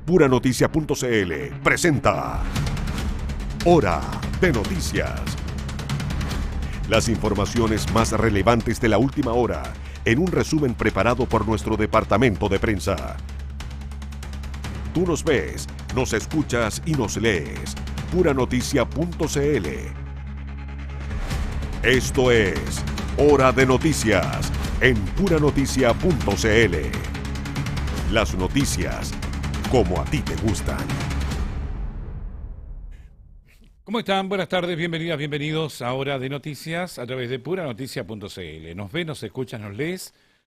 Puranoticia.cl presenta Hora de Noticias. Las informaciones más relevantes de la última hora en un resumen preparado por nuestro departamento de prensa. Tú nos ves, nos escuchas y nos lees. Puranoticia.cl. Esto es Hora de Noticias en Puranoticia.cl. Las noticias como a ti te gustan. ¿Cómo están? Buenas tardes, bienvenidas, bienvenidos a Hora de Noticias a través de Puranoticia.cl. Nos ves, nos escuchas, nos lees.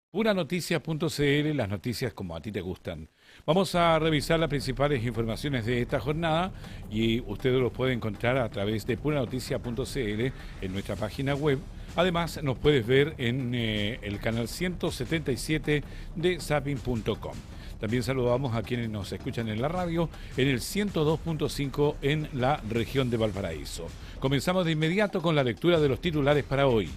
Puranoticia.cl, las noticias como a ti te gustan. Vamos a revisar las principales informaciones de esta jornada y ustedes los pueden encontrar a través de Puranoticia.cl en nuestra página web. Además, nos puedes ver en el canal 177 de zapping.com. También saludamos a quienes nos escuchan en la radio en el 102.5 en la región de Valparaíso. Comenzamos de inmediato con la lectura de los titulares para hoy.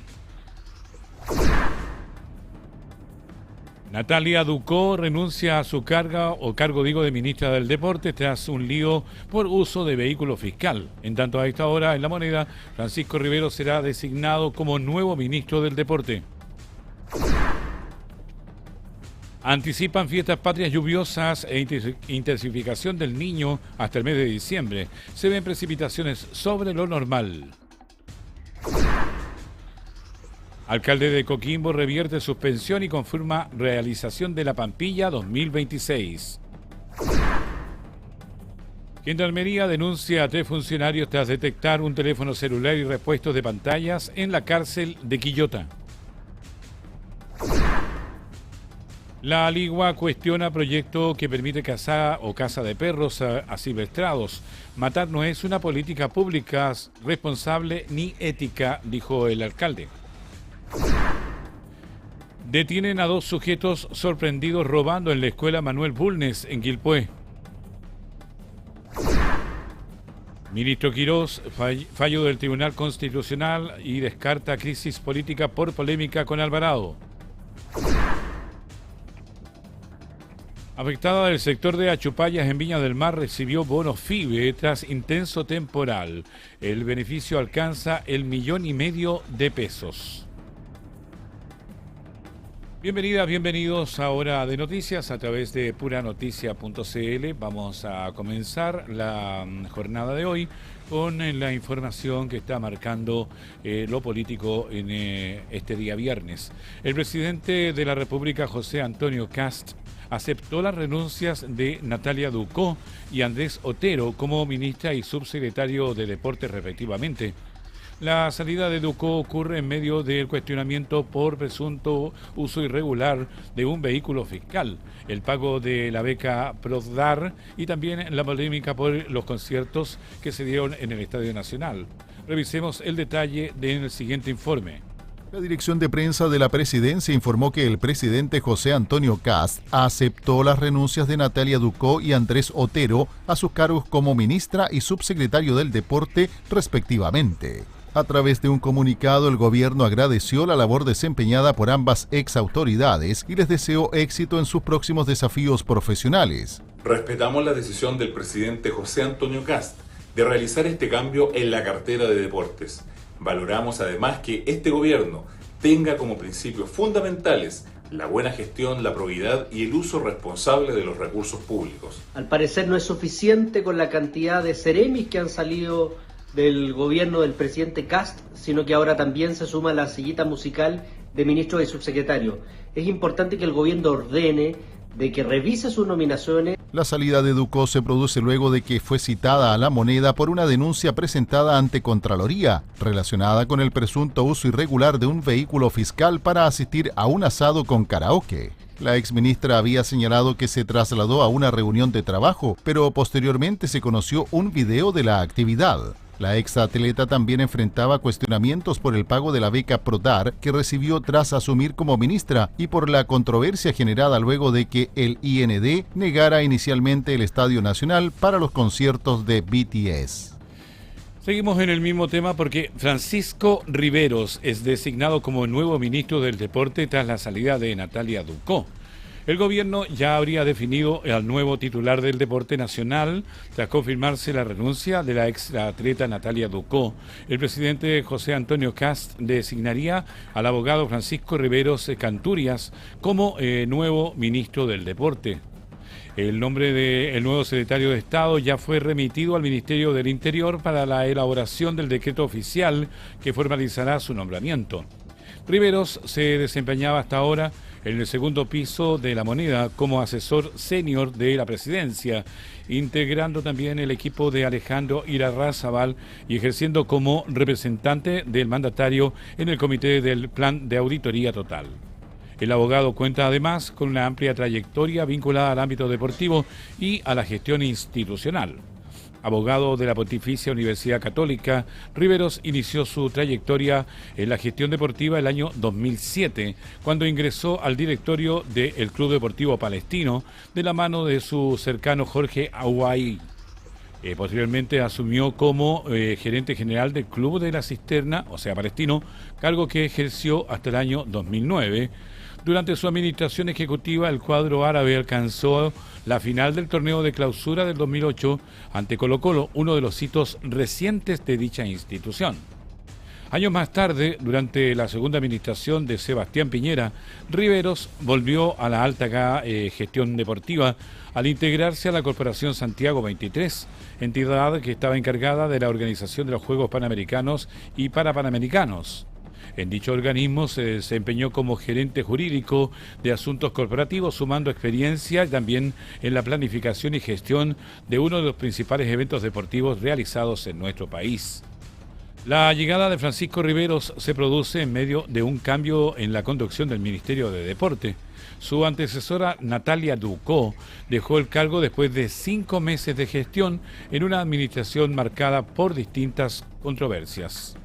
Natalia Ducó renuncia a su cargo de ministra del Deporte tras un lío por uso de vehículo fiscal. En tanto, a esta hora en La Moneda, Francisco Rivero será designado como nuevo ministro del Deporte. Anticipan fiestas patrias lluviosas e intensificación del Niño hasta el mes de diciembre. Se ven precipitaciones sobre lo normal. Alcalde de Coquimbo revierte suspensión y confirma realización de la Pampilla 2026. Gendarmería denuncia a 3 funcionarios tras detectar un teléfono celular y repuestos de pantallas en la cárcel de Quillota. La Aligua cuestiona proyecto que permite caza o caza de perros asilvestrados. Matar no es una política pública responsable ni ética, dijo el alcalde. Detienen a 2 sujetos sorprendidos robando en la escuela Manuel Bulnes en Quilpué. Ministro Quirós, fallo del Tribunal Constitucional y descarta crisis política por polémica con Alvarado. Afectada del sector de Achupayas en Viña del Mar recibió bonos FIBE tras intenso temporal. El beneficio alcanza el 1,5 millones de pesos. Bienvenidas, bienvenidos a Hora de Noticias a través de Puranoticia.cl. Vamos a comenzar la jornada de hoy con la información que está marcando lo político en este día viernes. El presidente de la República, José Antonio Kast, aceptó las renuncias de Natalia Ducó y Andrés Otero como ministra y subsecretario de Deportes respectivamente. La salida de Ducó ocurre en medio del cuestionamiento por presunto uso irregular de un vehículo fiscal, el pago de la beca PRODAR y también la polémica por los conciertos que se dieron en el Estadio Nacional. Revisemos el detalle en el siguiente informe. La dirección de prensa de la presidencia informó que el presidente José Antonio Kast aceptó las renuncias de Natalia Ducó y Andrés Otero a sus cargos como ministra y subsecretario del Deporte, respectivamente. A través de un comunicado, el gobierno agradeció la labor desempeñada por ambas exautoridades y les deseó éxito en sus próximos desafíos profesionales. Respetamos la decisión del presidente José Antonio Kast de realizar este cambio en la cartera de deportes. Valoramos además que este gobierno tenga como principios fundamentales la buena gestión, la probidad y el uso responsable de los recursos públicos. Al parecer no es suficiente con la cantidad de seremis que han salido del gobierno del presidente Kast, sino que ahora también se suma la sillita musical de ministros y subsecretarios. Es importante que el gobierno ordene, de que revise sus nominaciones. La salida de Ducó se produce luego de que fue citada a La Moneda por una denuncia presentada ante Contraloría, relacionada con el presunto uso irregular de un vehículo fiscal para asistir a un asado con karaoke. La exministra había señalado que se trasladó a una reunión de trabajo, pero posteriormente se conoció un video de la actividad. La exatleta también enfrentaba cuestionamientos por el pago de la beca PRODAR que recibió tras asumir como ministra y por la controversia generada luego de que el IND negara inicialmente el Estadio Nacional para los conciertos de BTS. Seguimos en el mismo tema porque Francisco Riveros es designado como nuevo ministro del Deporte tras la salida de Natalia Ducó. El gobierno ya habría definido al nuevo titular del deporte nacional tras confirmarse la renuncia de la ex atleta Natalia Ducó. El presidente José Antonio Kast designaría al abogado Francisco Riveros Canturias como nuevo ministro del deporte. El nombre del nuevo secretario de Estado ya fue remitido al Ministerio del Interior para la elaboración del decreto oficial que formalizará su nombramiento. Riveros se desempeñaba hasta ahora en el segundo piso de La Moneda como asesor senior de la presidencia, integrando también el equipo de Alejandro Irarrázaval y ejerciendo como representante del mandatario en el comité del Plan de Auditoría Total. El abogado cuenta además con una amplia trayectoria vinculada al ámbito deportivo y a la gestión institucional. Abogado de la Pontificia Universidad Católica, Riveros inició su trayectoria en la gestión deportiva el año 2007, cuando ingresó al directorio del Club Deportivo Palestino de la mano de su cercano Jorge Aguay. Posteriormente asumió como gerente general del Club de la Cisterna, o sea, Palestino, cargo que ejerció hasta el año 2009. Durante su administración ejecutiva, el cuadro árabe alcanzó la final del torneo de clausura del 2008 ante Colo-Colo, uno de los hitos recientes de dicha institución. Años más tarde, durante la segunda administración de Sebastián Piñera, Riveros volvió a la alta gestión deportiva al integrarse a la Corporación Santiago 23, entidad que estaba encargada de la organización de los Juegos Panamericanos y Parapanamericanos. En dicho organismo se desempeñó como gerente jurídico de asuntos corporativos, sumando experiencia también en la planificación y gestión de uno de los principales eventos deportivos realizados en nuestro país. La llegada de Francisco Riveros se produce en medio de un cambio en la conducción del Ministerio de Deporte. Su antecesora, Natalia Ducó, dejó el cargo después de 5 meses de gestión en una administración marcada por distintas controversias.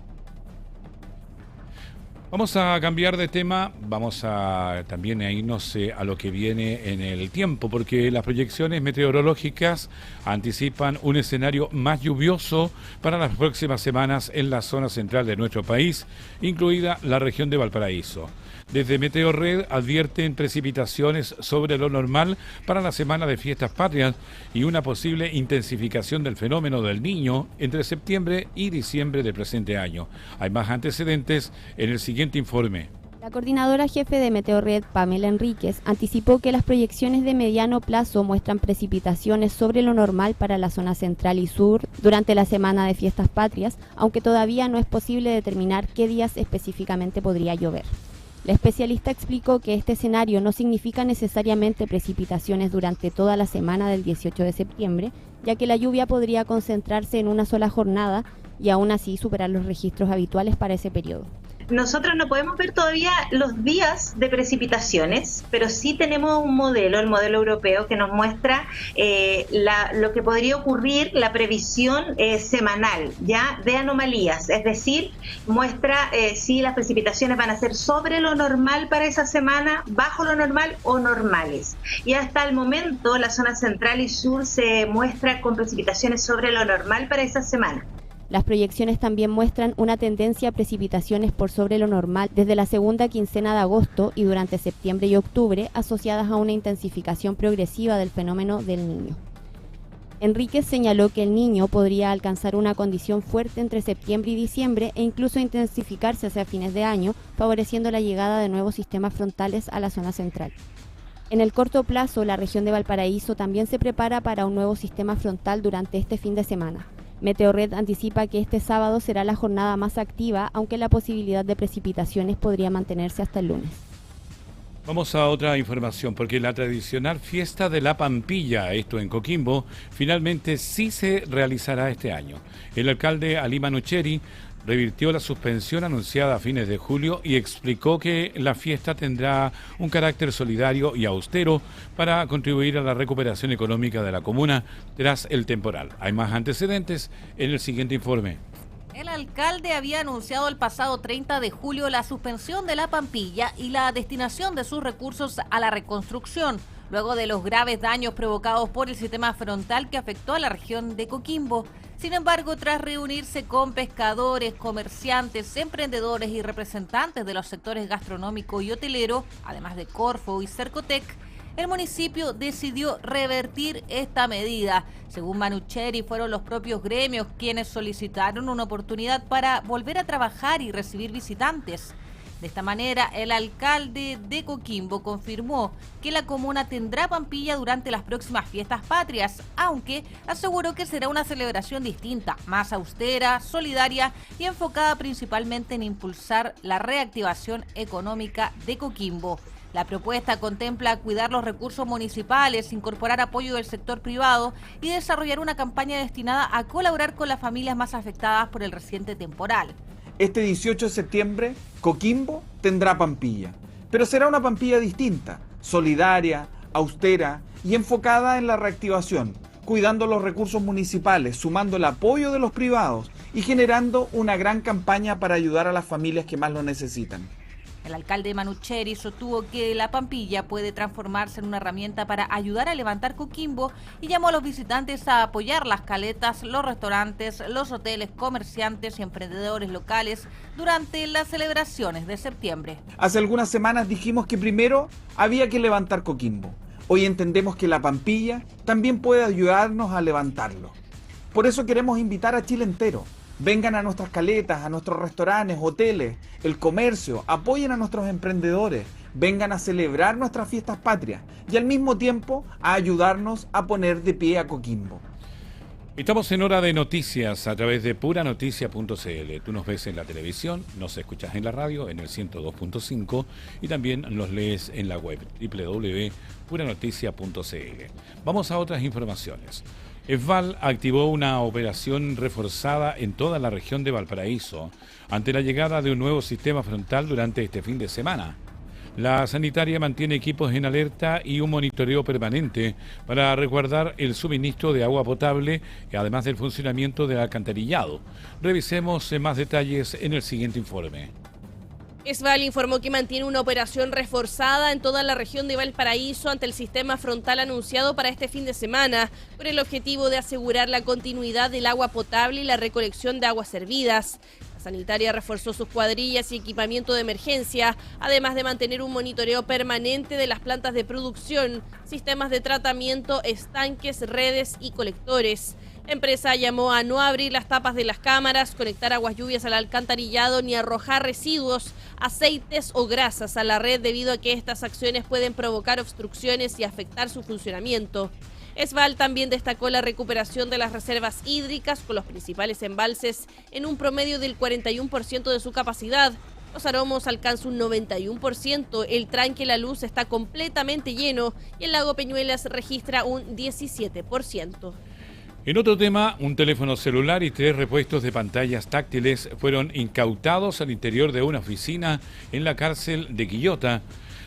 Vamos a cambiar de tema, vamos a también a irnos a lo que viene en el tiempo, porque las proyecciones meteorológicas anticipan un escenario más lluvioso para las próximas semanas en la zona central de nuestro país, incluida la región de Valparaíso. Desde Meteorred advierten precipitaciones sobre lo normal para la semana de Fiestas Patrias y una posible intensificación del fenómeno del Niño entre septiembre y diciembre del presente año. Hay más antecedentes en el siguiente informe. La coordinadora jefe de Meteorred, Pamela Enríquez, anticipó que las proyecciones de mediano plazo muestran precipitaciones sobre lo normal para la zona central y sur durante la semana de Fiestas Patrias, aunque todavía no es posible determinar qué días específicamente podría llover. La especialista explicó que este escenario no significa necesariamente precipitaciones durante toda la semana del 18 de septiembre, ya que la lluvia podría concentrarse en una sola jornada y aún así superar los registros habituales para ese periodo. Nosotros no podemos ver todavía los días de precipitaciones, pero sí tenemos un modelo, el modelo europeo, que nos muestra lo que podría ocurrir, la previsión semanal ya de anomalías, es decir, muestra si las precipitaciones van a ser sobre lo normal para esa semana, bajo lo normal o normales. Y hasta el momento la zona central y sur se muestra con precipitaciones sobre lo normal para esa semana. Las proyecciones también muestran una tendencia a precipitaciones por sobre lo normal desde la segunda quincena de agosto y durante septiembre y octubre, asociadas a una intensificación progresiva del fenómeno del Niño. Enríquez señaló que el Niño podría alcanzar una condición fuerte entre septiembre y diciembre e incluso intensificarse hacia fines de año, favoreciendo la llegada de nuevos sistemas frontales a la zona central. En el corto plazo, la región de Valparaíso también se prepara para un nuevo sistema frontal durante este fin de semana. Meteorred anticipa que este sábado será la jornada más activa, aunque la posibilidad de precipitaciones podría mantenerse hasta el lunes. Vamos a otra información, porque la tradicional fiesta de la Pampilla, esto en Coquimbo, finalmente sí se realizará este año. El alcalde Ali Manucheri revirtió la suspensión anunciada a fines de julio y explicó que la fiesta tendrá un carácter solidario y austero para contribuir a la recuperación económica de la comuna tras el temporal. Hay más antecedentes en el siguiente informe. El alcalde había anunciado el pasado 30 de julio la suspensión de la Pampilla y la destinación de sus recursos a la reconstrucción, luego de los graves daños provocados por el sistema frontal que afectó a la región de Coquimbo. Sin embargo, tras reunirse con pescadores, comerciantes, emprendedores y representantes de los sectores gastronómico y hotelero, además de Corfo y Cercotec, el municipio decidió revertir esta medida. Según Manucheri, fueron los propios gremios quienes solicitaron una oportunidad para volver a trabajar y recibir visitantes. De esta manera, el alcalde de Coquimbo confirmó que la comuna tendrá Pampilla durante las próximas fiestas patrias, aunque aseguró que será una celebración distinta, más austera, solidaria y enfocada principalmente en impulsar la reactivación económica de Coquimbo. La propuesta contempla cuidar los recursos municipales, incorporar apoyo del sector privado y desarrollar una campaña destinada a colaborar con las familias más afectadas por el reciente temporal. Este 18 de septiembre, Coquimbo tendrá Pampilla, pero será una Pampilla distinta, solidaria, austera y enfocada en la reactivación, cuidando los recursos municipales, sumando el apoyo de los privados y generando una gran campaña para ayudar a las familias que más lo necesitan. El alcalde Manucheri sostuvo que la Pampilla puede transformarse en una herramienta para ayudar a levantar Coquimbo y llamó a los visitantes a apoyar las caletas, los restaurantes, los hoteles, comerciantes y emprendedores locales durante las celebraciones de septiembre. Hace algunas semanas dijimos que primero había que levantar Coquimbo. Hoy entendemos que la Pampilla también puede ayudarnos a levantarlo. Por eso queremos invitar a Chile entero. Vengan a nuestras caletas, a nuestros restaurantes, hoteles, el comercio, apoyen a nuestros emprendedores, vengan a celebrar nuestras fiestas patrias y al mismo tiempo a ayudarnos a poner de pie a Coquimbo. Estamos en hora de noticias a través de puranoticia.cl. Tú nos ves en la televisión, nos escuchas en la radio en el 102.5 y también nos lees en la web www.puranoticia.cl. Vamos a otras informaciones. ESVAL activó una operación reforzada en toda la región de Valparaíso ante la llegada de un nuevo sistema frontal durante este fin de semana. La sanitaria mantiene equipos en alerta y un monitoreo permanente para resguardar el suministro de agua potable, además del funcionamiento del alcantarillado. Revisemos más detalles en el siguiente informe. ESVAL informó que mantiene una operación reforzada en toda la región de Valparaíso ante el sistema frontal anunciado para este fin de semana, con el objetivo de asegurar la continuidad del agua potable y la recolección de aguas servidas. La sanitaria reforzó sus cuadrillas y equipamiento de emergencia, además de mantener un monitoreo permanente de las plantas de producción, sistemas de tratamiento, estanques, redes y colectores. La empresa llamó a no abrir las tapas de las cámaras, conectar aguas lluvias al alcantarillado ni arrojar residuos, aceites o grasas a la red debido a que estas acciones pueden provocar obstrucciones y afectar su funcionamiento. ESVAL también destacó la recuperación de las reservas hídricas con los principales embalses en un promedio del 41% de su capacidad. Los aromos alcanzan un 91%, el tranque La Luz está completamente lleno y el lago Peñuelas registra un 17%. En otro tema, un teléfono celular y 3 repuestos de pantallas táctiles fueron incautados al interior de una oficina en la cárcel de Quillota,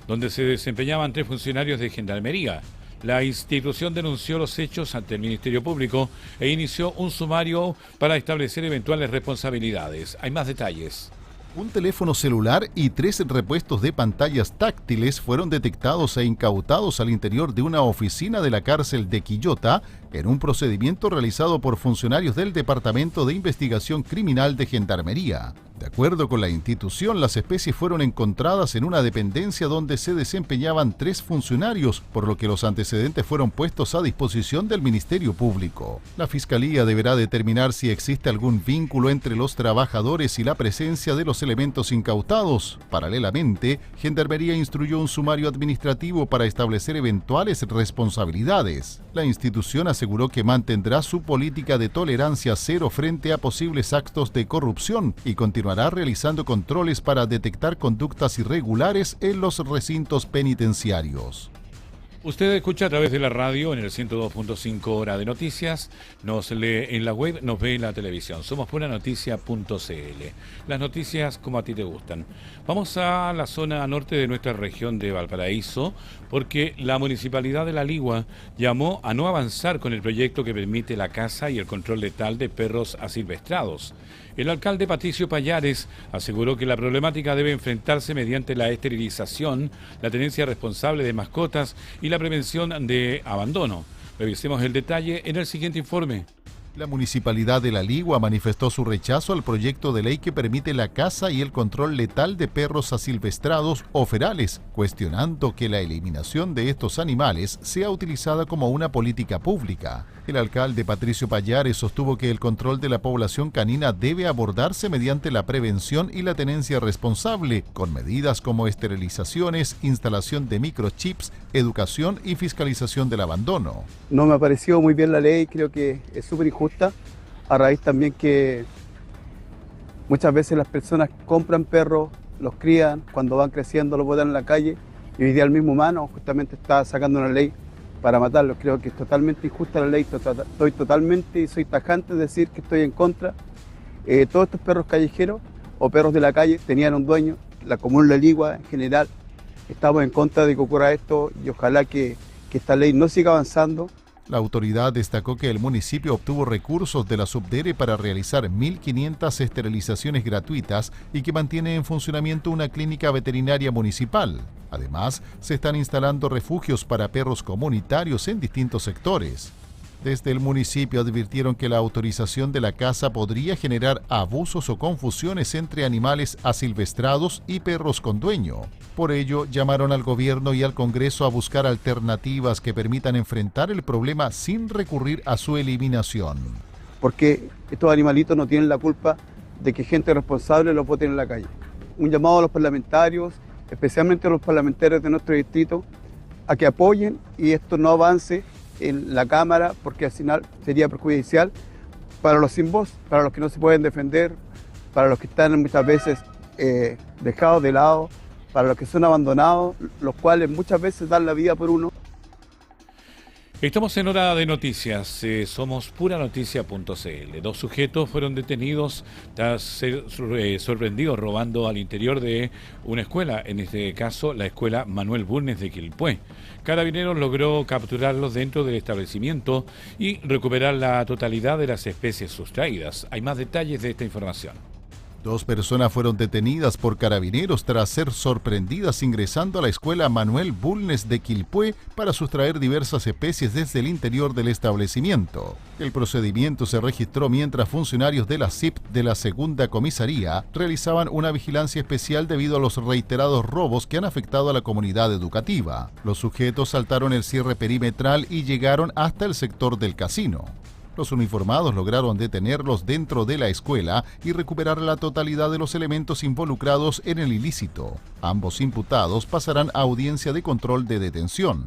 donde se desempeñaban 3 funcionarios de Gendarmería. La institución denunció los hechos ante el Ministerio Público e inició un sumario para establecer eventuales responsabilidades. Hay más detalles. Un teléfono celular y 3 repuestos de pantallas táctiles fueron detectados e incautados al interior de una oficina de la cárcel de Quillota en un procedimiento realizado por funcionarios del Departamento de Investigación Criminal de Gendarmería. De acuerdo con la institución, las especies fueron encontradas en una dependencia donde se desempeñaban 3 funcionarios, por lo que los antecedentes fueron puestos a disposición del Ministerio Público. La Fiscalía deberá determinar si existe algún vínculo entre los trabajadores y la presencia de los elementos incautados. Paralelamente, Gendarmería instruyó un sumario administrativo para establecer eventuales responsabilidades. La institución aseguró que mantendrá su política de tolerancia cero frente a posibles actos de corrupción y continuará realizando controles para detectar conductas irregulares en los recintos penitenciarios. Usted escucha a través de la radio en el 102.5 hora de noticias, nos lee en la web, nos ve en la televisión. Somos puranoticia.cl. Las noticias como a ti te gustan. Vamos a la zona norte de nuestra región de Valparaíso porque la Municipalidad de La Ligua llamó a no avanzar con el proyecto que permite la caza y el control letal de perros asilvestrados. El alcalde Patricio Pallares aseguró que la problemática debe enfrentarse mediante la esterilización, la tenencia responsable de mascotas y la prevención de abandono. Revisemos el detalle en el siguiente informe. La Municipalidad de La Ligua manifestó su rechazo al proyecto de ley que permite la caza y el control letal de perros asilvestrados o ferales, cuestionando que la eliminación de estos animales sea utilizada como una política pública. El alcalde Patricio Pallares sostuvo que el control de la población canina debe abordarse mediante la prevención y la tenencia responsable, con medidas como esterilizaciones, instalación de microchips, educación y fiscalización del abandono. No me ha parecido muy bien la ley, creo que es súper injusta, a raíz también que muchas veces las personas compran perros, los crían, cuando van creciendo los botan en la calle, y hoy día el mismo humano justamente está sacando una ley para matarlos. Creo que es totalmente injusta la ley, estoy totalmente y soy tajante de decir que estoy en contra. Todos estos perros callejeros o perros de la calle tenían un dueño, la comuna de La Ligua en general. Estamos en contra de que ocurra esto y ojalá que esta ley no siga avanzando. La autoridad destacó que el municipio obtuvo recursos de la Subdere para realizar 1.500 esterilizaciones gratuitas y que mantiene en funcionamiento una clínica veterinaria municipal. Además, se están instalando refugios para perros comunitarios en distintos sectores. Desde el municipio advirtieron que la autorización de la caza podría generar abusos o confusiones entre animales asilvestrados y perros con dueño. Por ello, llamaron al gobierno y al Congreso a buscar alternativas que permitan enfrentar el problema sin recurrir a su eliminación. Porque estos animalitos no tienen la culpa de que gente responsable los bote en la calle. Un llamado a los parlamentarios, especialmente a los parlamentarios de nuestro distrito, a que apoyen y esto no avance en la Cámara, porque al final sería perjudicial para los sin voz, para los que no se pueden defender, para los que están muchas veces dejados de lado, para los que son abandonados, los cuales muchas veces dan la vida por uno. Estamos en hora de noticias, somos puranoticia.cl. 2 sujetos fueron detenidos tras ser sorprendidos robando al interior de una escuela, en este caso la escuela Manuel Bulnes de Quilpué. Carabineros logró capturarlos dentro del establecimiento y recuperar la totalidad de las especies sustraídas. Hay más detalles de esta información. 2 personas fueron detenidas por carabineros tras ser sorprendidas ingresando a la escuela Manuel Bulnes de Quilpué para sustraer diversas especies desde el interior del establecimiento. El procedimiento se registró mientras funcionarios de la CIP de la segunda comisaría realizaban una vigilancia especial debido a los reiterados robos que han afectado a la comunidad educativa. Los sujetos saltaron el cierre perimetral y llegaron hasta el sector del casino. Los uniformados lograron detenerlos dentro de la escuela y recuperar la totalidad de los elementos involucrados en el ilícito. Ambos imputados pasarán a audiencia de control de detención.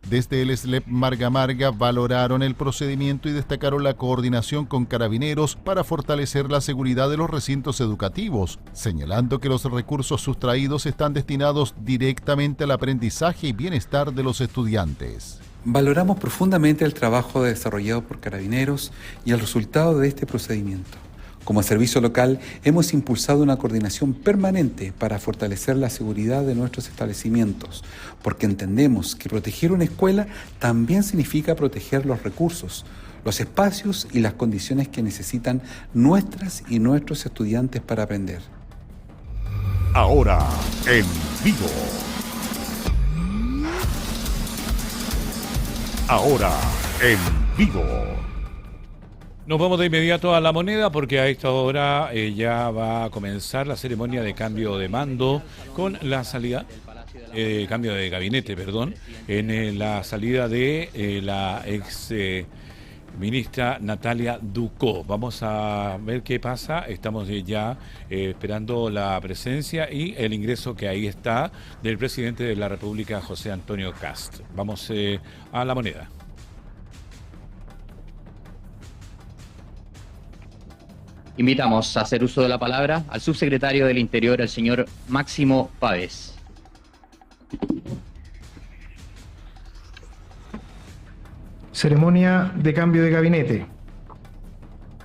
Desde el SLEP Marga Marga valoraron el procedimiento y destacaron la coordinación con carabineros para fortalecer la seguridad de los recintos educativos, señalando que los recursos sustraídos están destinados directamente al aprendizaje y bienestar de los estudiantes. Valoramos profundamente el trabajo desarrollado por Carabineros y el resultado de este procedimiento. Como servicio local, hemos impulsado una coordinación permanente para fortalecer la seguridad de nuestros establecimientos, porque entendemos que proteger una escuela también significa proteger los recursos, los espacios y las condiciones que necesitan nuestras y nuestros estudiantes para aprender. Ahora, en vivo. Ahora, en vivo. Nos vamos de inmediato a La Moneda porque a esta hora ya va a comenzar la ceremonia de cambio de mando con la salida, cambio de gabinete, perdón, en la salida de la ex ministra Natalia Ducó. Vamos a ver qué pasa. Estamos ya esperando la presencia y el ingreso que ahí está del presidente de la República, José Antonio Kast. Vamos a La Moneda. Invitamos a hacer uso de la palabra al subsecretario del Interior, el señor Máximo Pavés. Ceremonia de cambio de gabinete.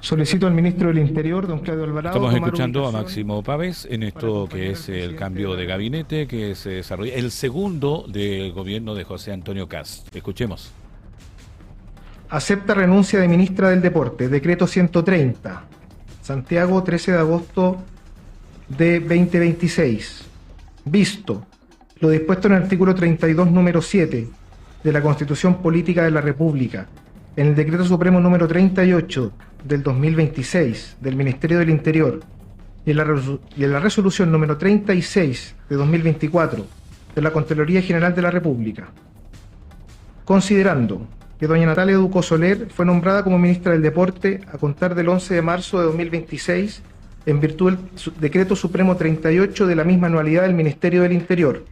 Solicito al ministro del Interior, don Claudio Alvarado. Estamos escuchando a Máximo Pavés en esto que es el cambio de gabinete que se desarrolla, el segundo del gobierno de José Antonio Kast. Escuchemos. Acepta renuncia de ministra del Deporte, decreto 130, Santiago, 13 de agosto de 2026. Visto lo dispuesto en el artículo 32, número 7 de la Constitución Política de la República en el Decreto Supremo número 38 del 2026 del Ministerio del Interior y en la Resolución número 36 de 2024 de la Contraloría General de la República, considerando que doña Natalia Ducó Soler fue nombrada como ministra del Deporte a contar del 11 de marzo de 2026 en virtud del Decreto Supremo 38 de la misma anualidad del Ministerio del Interior,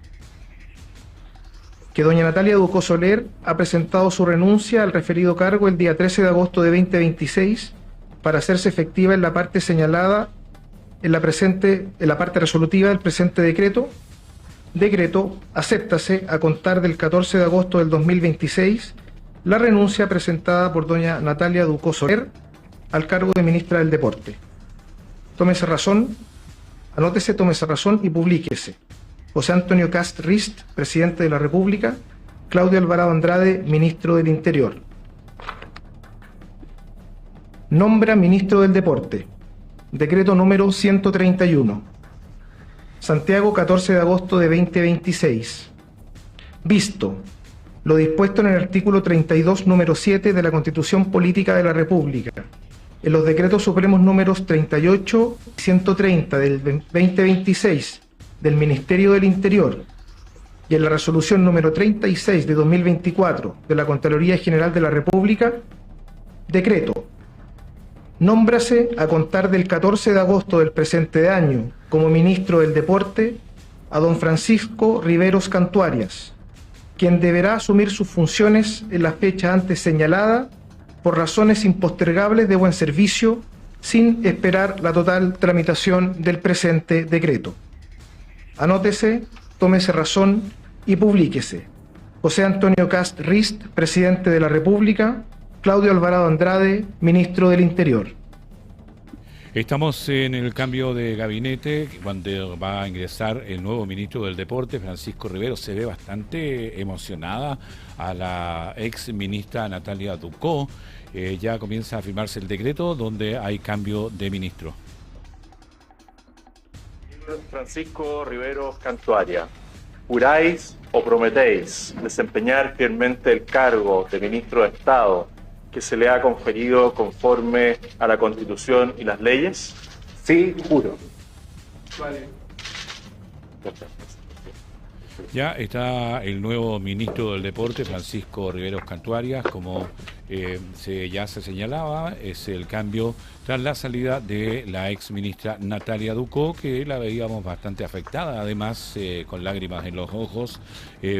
que doña Natalia Ducó Soler ha presentado su renuncia al referido cargo el día 13 de agosto de 2026 para hacerse efectiva en la parte señalada en la parte resolutiva del presente decreto. Decreto, acéptase a contar del 14 de agosto del 2026 la renuncia presentada por doña Natalia Ducó Soler al cargo de ministra del Deporte. Tómese razón, anótese, tómese razón y publíquese. José Antonio Kast Rist, presidente de la República. Claudio Alvarado Andrade, ministro del Interior. Nombra ministro del Deporte. Decreto número 131. Santiago, 14 de agosto de 2026. Visto lo dispuesto en el artículo 32, número 7 de la Constitución Política de la República, en los decretos supremos números 38 y 130 del 2026 del Ministerio del Interior y en la resolución número 36 de 2024 de la Contraloría General de la República, decreto: nómbrase a contar del 14 de agosto del presente año como ministro del Deporte a don Francisco Riveros Cantuarias, quien deberá asumir sus funciones en la fecha antes señalada por razones impostergables de buen servicio, sin esperar la total tramitación del presente decreto. Anótese, tómese razón y publíquese. José Antonio Kast Rist, presidente de la República. Claudio Alvarado Andrade, ministro del Interior. Estamos en el cambio de gabinete, cuando va a ingresar el nuevo ministro del Deporte, Francisco Riveros. Se ve bastante emocionada a la ex ministra Natalia Ducó. Ya comienza a firmarse el decreto donde hay cambio de ministro. Francisco Riveros Cantuarias, ¿juráis o prometéis desempeñar fielmente el cargo de ministro de Estado que se le ha conferido conforme a la Constitución y las leyes? Sí, juro. Vale. Ya está el nuevo ministro del Deporte, Francisco Riveros Cantuarias, como ya se señalaba, es el cambio tras la salida de la ex ministra Natalia Ducó, que la veíamos bastante afectada, además con lágrimas en los ojos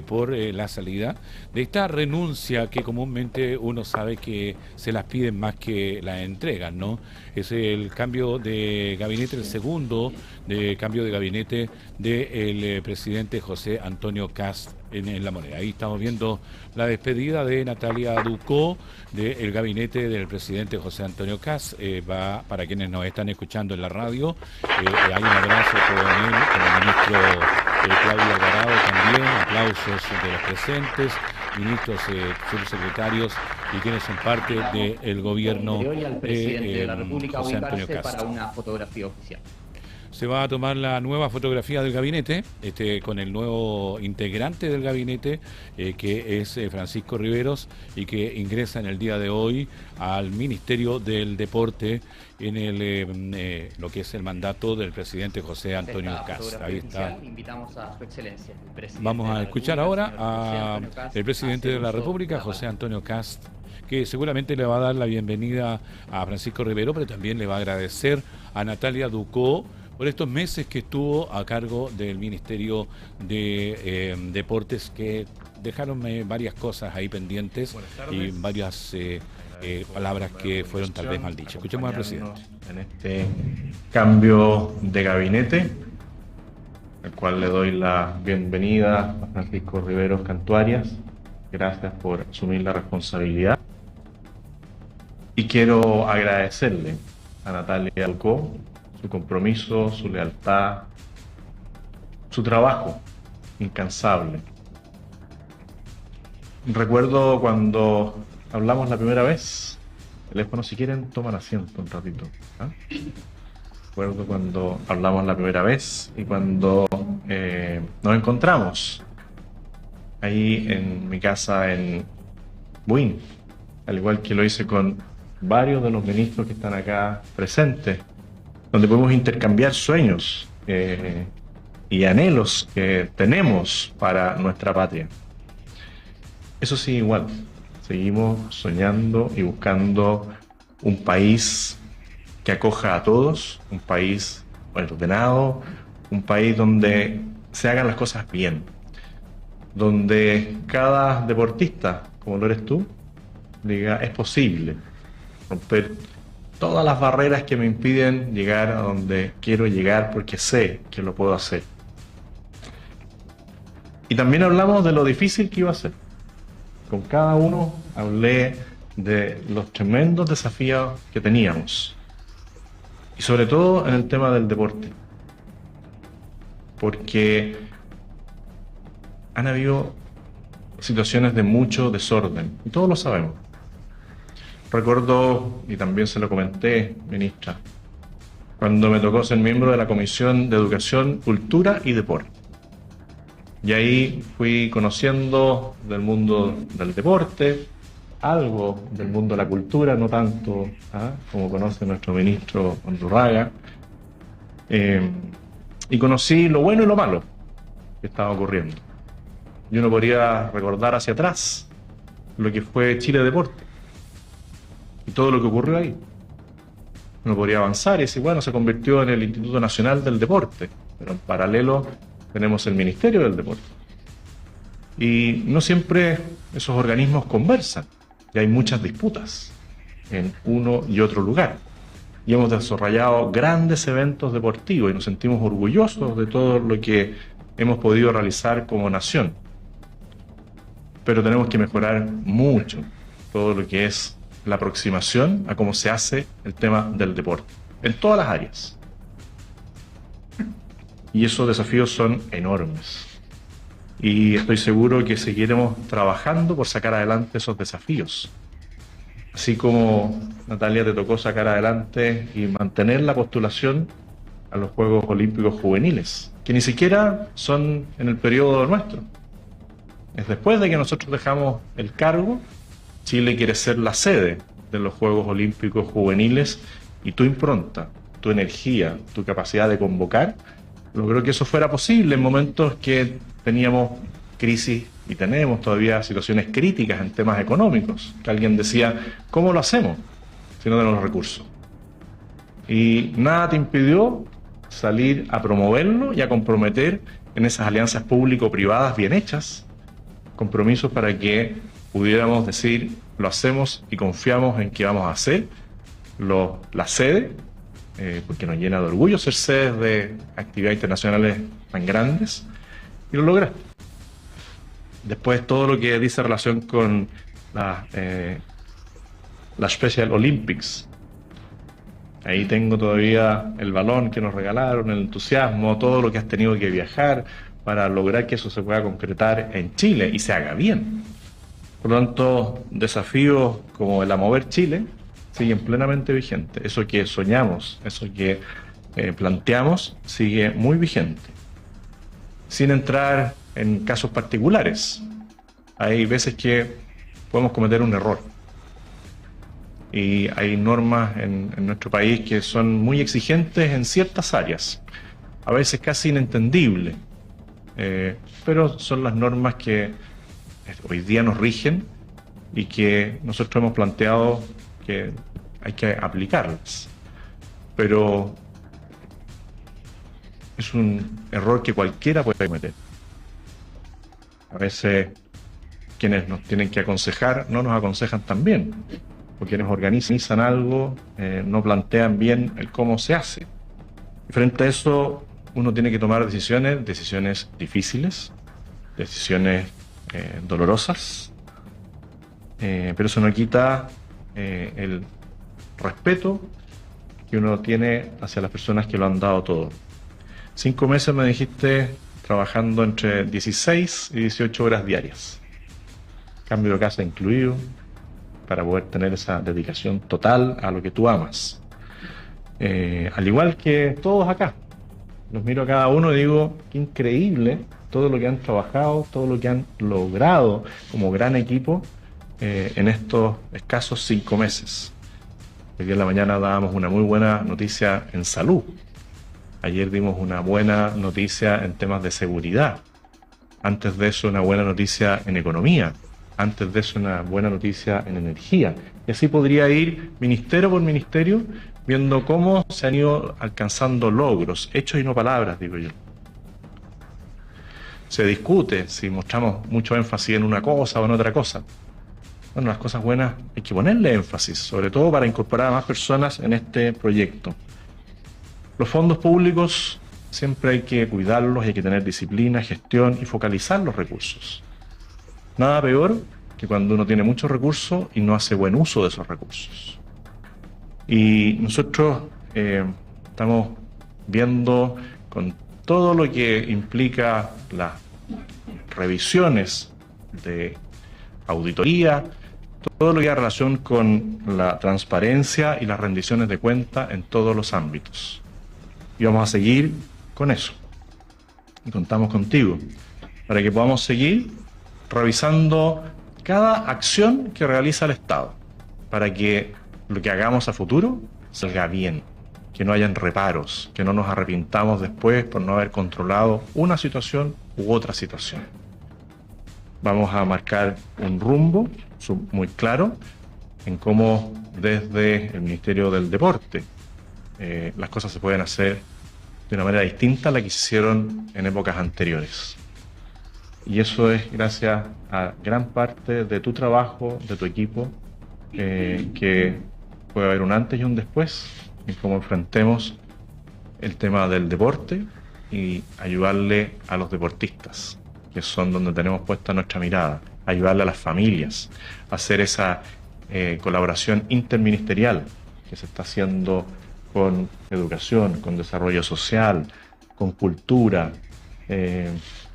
por la salida de esta renuncia que comúnmente uno sabe que se las piden más que la entregan, ¿no? Es el cambio de gabinete, el segundo cambio de gabinete del presidente José Antonio Kast en La Moneda. Ahí estamos viendo la despedida de Natalia Ducó del gabinete del presidente José Antonio Kast. Para quienes nos están escuchando en la radio, hay un abrazo con él, con el ministro Claudio Alvarado también, aplausos de los presentes, ministros, subsecretarios y quienes son parte del gobierno de la República José Antonio Kast. Para una fotografía oficial. Se va a tomar la nueva fotografía del gabinete, con el nuevo integrante del gabinete, que es Francisco Riveros, y que ingresa en el día de hoy al Ministerio del Deporte en lo que es el mandato del presidente José Antonio Kast. Ahí está. Invitamos a su excelencia, el presidente. Vamos a escuchar ahora al presidente de la República, José Antonio Kast, que seguramente le va a dar la bienvenida a Francisco Riveros, pero también le va a agradecer a Natalia Ducó por estos meses que estuvo a cargo del Ministerio de Deportes, que dejaron varias cosas ahí pendientes y varias palabras que fueron tal vez mal dichas. Escuchemos al presidente. En este cambio de gabinete, al cual le doy la bienvenida a Francisco Riveros Cantuarias. Gracias por asumir la responsabilidad. Y quiero agradecerle a Natalia Ducó su compromiso, su lealtad, su trabajo incansable. Recuerdo cuando hablamos la primera vez, teléfono, si quieren toman asiento un ratito. Recuerdo cuando hablamos la primera vez y cuando nos encontramos ahí en mi casa en Buin, al igual que lo hice con varios de los ministros que están acá presentes, donde podemos intercambiar sueños y anhelos que tenemos para nuestra patria. Eso sí, igual, seguimos soñando y buscando un país que acoja a todos, un país ordenado, un país donde se hagan las cosas bien, donde cada deportista, como lo eres tú, diga, es posible romper todas las barreras que me impiden llegar a donde quiero llegar porque sé que lo puedo hacer. Y también hablamos de lo difícil que iba a ser. Con cada uno hablé de los tremendos desafíos que teníamos. Y sobre todo en el tema del deporte. Porque han habido situaciones de mucho desorden. Y todos lo sabemos. Recuerdo, y también se lo comenté, ministra, cuando me tocó ser miembro de la Comisión de Educación, Cultura y Deporte. Y ahí fui conociendo del mundo del deporte, algo del mundo de la cultura, no tanto como conoce nuestro ministro Undurraga, y conocí lo bueno y lo malo que estaba ocurriendo. Y uno podría recordar hacia atrás lo que fue Chile Deporte y todo lo que ocurrió ahí. Uno podría avanzar y decir, bueno, se convirtió en el Instituto Nacional del Deporte, pero en paralelo tenemos el Ministerio del Deporte. Y no siempre esos organismos conversan, y hay muchas disputas en uno y otro lugar. Y hemos desarrollado grandes eventos deportivos y nos sentimos orgullosos de todo lo que hemos podido realizar como nación. Pero tenemos que mejorar mucho todo lo que es la aproximación a cómo se hace el tema del deporte, en todas las áreas. Y esos desafíos son enormes. Y estoy seguro que seguiremos trabajando por sacar adelante esos desafíos. Así como, Natalia, te tocó sacar adelante y mantener la postulación a los Juegos Olímpicos Juveniles, que ni siquiera son en el periodo nuestro. Es después de que nosotros dejamos el cargo, Chile quiere ser la sede de los Juegos Olímpicos Juveniles y tu impronta, tu energía, tu capacidad de convocar, logró que eso fuera posible en momentos que teníamos crisis y tenemos todavía situaciones críticas en temas económicos, que alguien decía, ¿cómo lo hacemos si no tenemos los recursos? Y nada te impidió salir a promoverlo y a comprometer en esas alianzas público-privadas bien hechas, compromisos para que pudiéramos decir, lo hacemos y confiamos en que vamos a hacer la sede, porque nos llena de orgullo ser sedes de actividades internacionales tan grandes, y lo lograste. Después todo lo que dice relación con la Special Olympics. Ahí tengo todavía el balón que nos regalaron, el entusiasmo, todo lo que has tenido que viajar para lograr que eso se pueda concretar en Chile y se haga bien. Por lo tanto, desafíos como el a mover Chile siguen plenamente vigentes. Eso que soñamos, eso que planteamos, sigue muy vigente. Sin entrar en casos particulares, hay veces que podemos cometer un error. Y hay normas en nuestro país que son muy exigentes en ciertas áreas, a veces casi inentendibles, pero son las normas que hoy día nos rigen y que nosotros hemos planteado que hay que aplicarlas. Pero es un error que cualquiera puede cometer. A veces quienes nos tienen que aconsejar no nos aconsejan tan bien, o quienes organizan algo no plantean bien el cómo se hace. Y frente a eso uno tiene que tomar decisiones difíciles, decisiones dolorosas, pero eso no quita el respeto que uno tiene hacia las personas que lo han dado todo. 5 meses me dijiste trabajando entre 16 y 18 horas diarias, cambio de casa incluido, para poder tener esa dedicación total a lo que tú amas. Al igual que todos acá, los miro a cada uno y digo, qué increíble todo lo que han trabajado, todo lo que han logrado como gran equipo en estos escasos 5 meses. Hoy día en la mañana dábamos una muy buena noticia en salud. Ayer dimos una buena noticia en temas de seguridad. Antes de eso, una buena noticia en economía. Antes de eso, una buena noticia en energía. Y así podría ir ministerio por ministerio, viendo cómo se han ido alcanzando logros, hechos y no palabras, digo yo. Se discute si mostramos mucho énfasis en una cosa o en otra cosa. Bueno, las cosas buenas hay que ponerle énfasis, sobre todo para incorporar a más personas en este proyecto. Los fondos públicos siempre hay que cuidarlos, hay que tener disciplina, gestión y focalizar los recursos. Nada peor que cuando uno tiene muchos recursos y no hace buen uso de esos recursos. Y nosotros estamos viendo con todo lo que implica las revisiones de auditoría, todo lo que hay relación con la transparencia y las rendiciones de cuenta en todos los ámbitos. Y vamos a seguir con eso. Y contamos contigo para que podamos seguir revisando cada acción que realiza el Estado, para que lo que hagamos a futuro salga bien, que no hayan reparos, que no nos arrepintamos después por no haber controlado una situación u otra situación. Vamos a marcar un rumbo muy claro en cómo desde el Ministerio del Deporte las cosas se pueden hacer de una manera distinta a la que se hicieron en épocas anteriores. Y eso es gracias a gran parte de tu trabajo, de tu equipo, que puede haber un antes y un después en cómo enfrentemos el tema del deporte y ayudarle a los deportistas, que son donde tenemos puesta nuestra mirada, ayudarle a las familias, hacer esa colaboración interministerial que se está haciendo con educación, con desarrollo social, con cultura,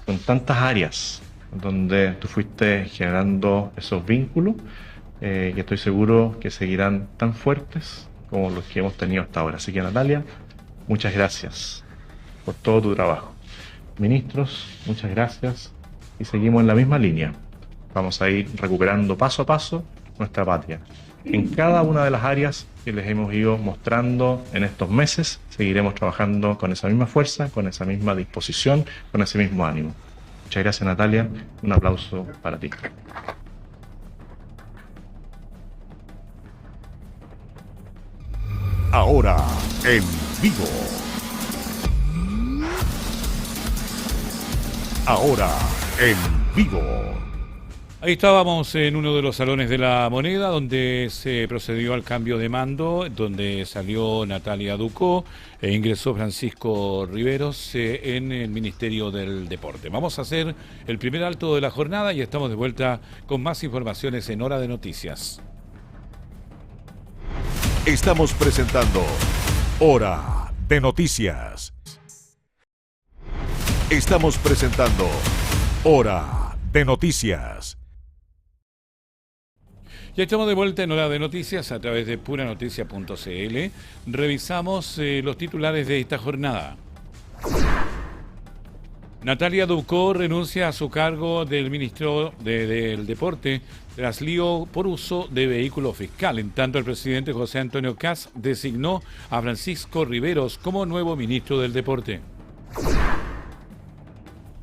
con tantas áreas donde tú fuiste generando esos vínculos que estoy seguro que seguirán tan fuertes como los que hemos tenido hasta ahora. Así que, Natalia, muchas gracias por todo tu trabajo. Ministros, muchas gracias y seguimos en la misma línea. Vamos a ir recuperando paso a paso nuestra patria. En cada una de las áreas que les hemos ido mostrando en estos meses, seguiremos trabajando con esa misma fuerza, con esa misma disposición, con ese mismo ánimo. Muchas gracias, Natalia. Un aplauso para ti. Ahora en vivo. Ahora en vivo. Ahí estábamos en uno de los salones de la Moneda, donde se procedió al cambio de mando, donde salió Natalia Ducó e ingresó Francisco Riveros en el Ministerio del Deporte. Vamos a hacer el primer alto de la jornada y estamos de vuelta con más informaciones en Hora de Noticias. Estamos presentando Hora de Noticias. Estamos presentando Hora de Noticias. Ya estamos de vuelta en Hora de Noticias a través de puranoticia.cl. Revisamos los titulares de esta jornada. Natalia Ducó renuncia a su cargo del ministro del Deporte tras lío por uso de vehículo fiscal. En tanto, el presidente José Antonio Kast designó a Francisco Riveros como nuevo ministro del Deporte.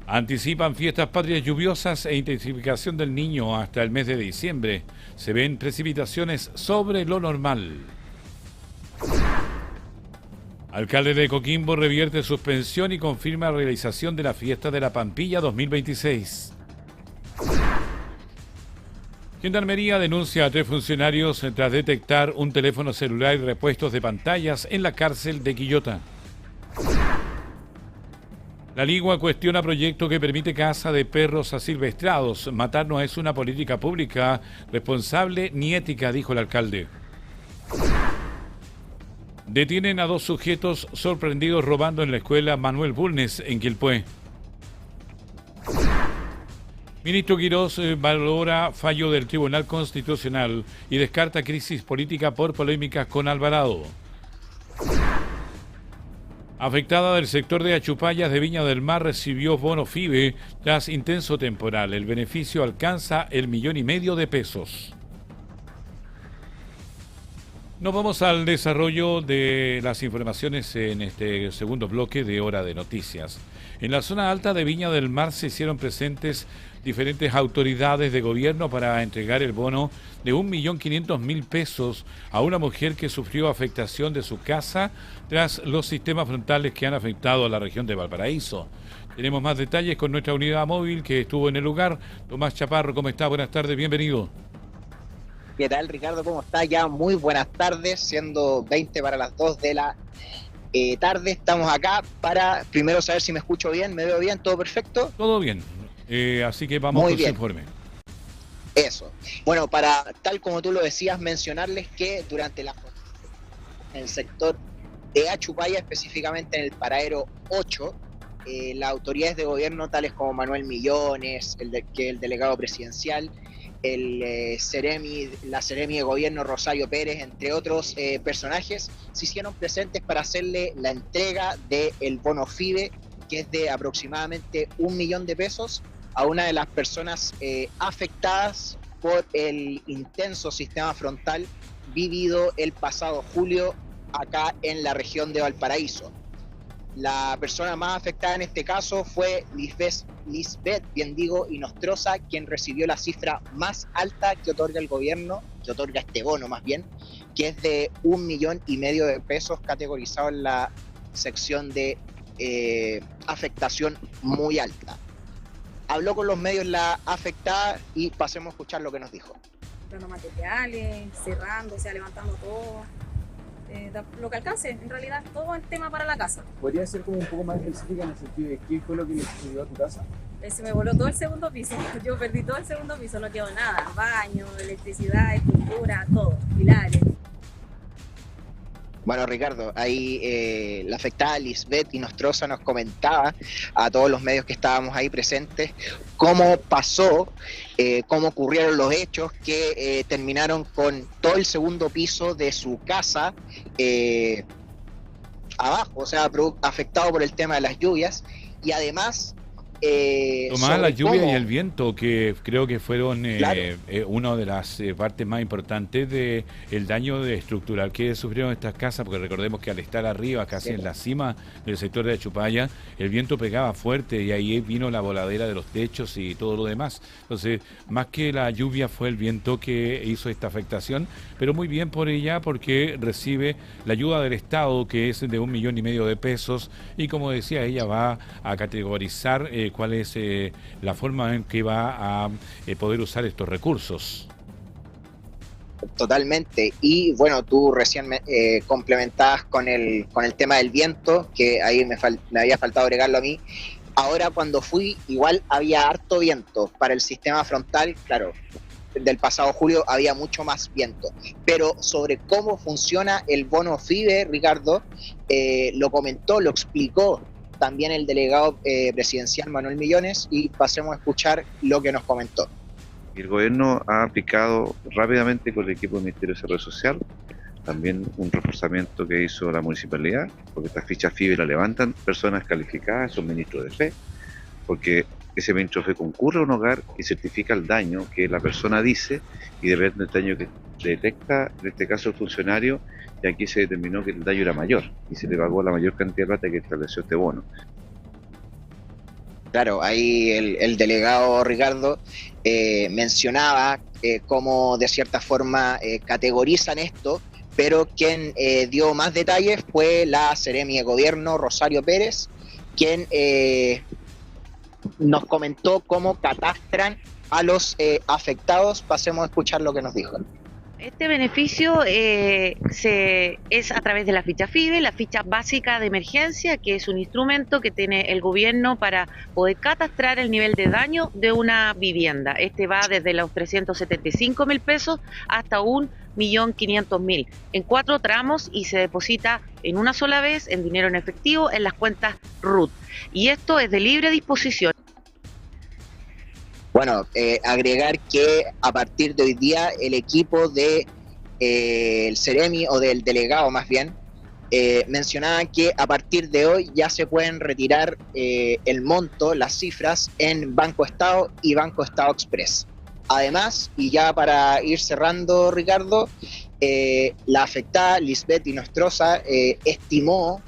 Anticipan fiestas patrias lluviosas e intensificación del Niño hasta el mes de diciembre. Se ven precipitaciones sobre lo normal. Alcalde de Coquimbo revierte suspensión y confirma realización de la fiesta de la Pampilla 2026. Gendarmería denuncia a 3 funcionarios tras detectar un teléfono celular y repuestos de pantallas en la cárcel de Quillota. La Ligua cuestiona proyecto que permite caza de perros asilvestrados. Matar no es una política pública responsable ni ética, dijo el alcalde. Detienen a 2 sujetos sorprendidos robando en la escuela Manuel Bulnes en Quilpué. Ministro Quirós valora fallo del Tribunal Constitucional y descarta crisis política por polémicas con Alvarado. Afectada del sector de Achupallas de Viña del Mar recibió bono FIBE tras intenso temporal. El beneficio alcanza el 1,5 millones de pesos. Nos vamos al desarrollo de las informaciones en este segundo bloque de Hora de Noticias. En la zona alta de Viña del Mar se hicieron presentes diferentes autoridades de gobierno para entregar el bono de 1.500.000 pesos a una mujer que sufrió afectación de su casa tras los sistemas frontales que han afectado a la región de Valparaíso. Tenemos más detalles con nuestra unidad móvil que estuvo en el lugar. Tomás Chaparro, ¿cómo está? Buenas tardes, bienvenido. ¿Qué tal, Ricardo? ¿Cómo está? Ya muy buenas tardes, siendo 20 para las 2 de la tarde. Estamos acá para primero saber si me escucho bien, me veo bien, ¿todo perfecto? Todo bien, así que vamos con su informe. Eso. Bueno, para tal como tú lo decías, mencionarles que durante en el sector de Achupaya, específicamente en el paradero 8, las autoridades de gobierno, tales como Manuel Millones, que el delegado presidencial, la Seremi de Gobierno Rosario Pérez, entre otros personajes, se hicieron presentes para hacerle la entrega del bono FIBE, que es de aproximadamente 1 millón de pesos, a una de las personas afectadas por el intenso sistema frontal vivido el pasado julio acá en la región de Valparaíso. La persona más afectada en este caso fue Lisbeth Inostroza, quien recibió la cifra más alta que otorga el gobierno, que otorga este bono más bien, que es de 1,5 millones de pesos, categorizado en la sección de afectación muy alta. Habló con los medios la afectada y pasemos a escuchar lo que nos dijo. Comprando materiales, cerrando, levantando todo. Lo que alcance, en realidad todo el tema para la casa. ¿Podría ser como un poco más específica en el sentido de qué fue lo que le sucedió a tu casa? Se me voló todo el segundo piso, yo perdí todo el segundo piso, no quedó nada, baño, electricidad, estructura, todo, pilares. Bueno, Ricardo, ahí la afectada Lisbeth Inostroza nos comentaba a todos los medios que estábamos ahí presentes cómo pasó, cómo ocurrieron los hechos que terminaron con todo el segundo piso de su casa abajo, o sea, afectado por el tema de las lluvias, y además... Tomás, la lluvia y el viento, que creo que fueron una de las partes más importantes del daño estructural que sufrieron estas casas, porque recordemos que al estar arriba, casi en la cima del sector de Achupaya, el viento pegaba fuerte y ahí vino la voladera de los techos y todo lo demás. Entonces, más que la lluvia fue el viento que hizo esta afectación, pero muy bien por ella porque recibe la ayuda del Estado, que es de 1,5 millones de pesos, y como decía, ella va a categorizar cuál es la forma en que va a poder usar estos recursos. Totalmente, y bueno, tú recién complementabas con el tema del viento, que ahí me había faltado agregarlo a mí. Ahora cuando fui, igual había harto viento para el sistema frontal, claro, del pasado julio había mucho más viento, pero sobre cómo funciona el bono FIBE, Ricardo, lo comentó, lo explicó también el delegado presidencial Manuel Millones, y pasemos a escuchar lo que nos comentó. El gobierno ha aplicado rápidamente con el equipo del Ministerio de Desarrollo Social, también un reforzamiento que hizo la municipalidad, porque estas fichas FIBE la levantan personas calificadas, son ministros de fe, porque ese ministro de fe concurre a un hogar y certifica el daño que la persona dice, y depende del daño que detecta, en este caso el funcionario, y aquí se determinó que el daño era mayor y se le pagó la mayor cantidad de plata que estableció este bono. Claro, ahí el delegado Ricardo mencionaba cómo de cierta forma categorizan esto, pero quien dio más detalles fue la Seremi de Gobierno Rosario Pérez, quien nos comentó cómo catastran a los afectados. Pasemos a escuchar lo que nos dijo. Este beneficio es a través de la ficha FIBE, la ficha básica de emergencia, que es un instrumento que tiene el gobierno para poder catastrar el nivel de daño de una vivienda. Este va desde los 375.000 pesos hasta 1.500.000 en 4 tramos, y se deposita en una sola vez en dinero en efectivo en las cuentas RUT. Y esto es de libre disposición. Bueno, agregar que a partir de hoy día el equipo de el Seremi, o del delegado más bien, mencionaban que a partir de hoy ya se pueden retirar el monto, las cifras, en Banco Estado y Banco Estado Express. Además, y ya para ir cerrando, Ricardo, la afectada Lisbeth Inostroza estimó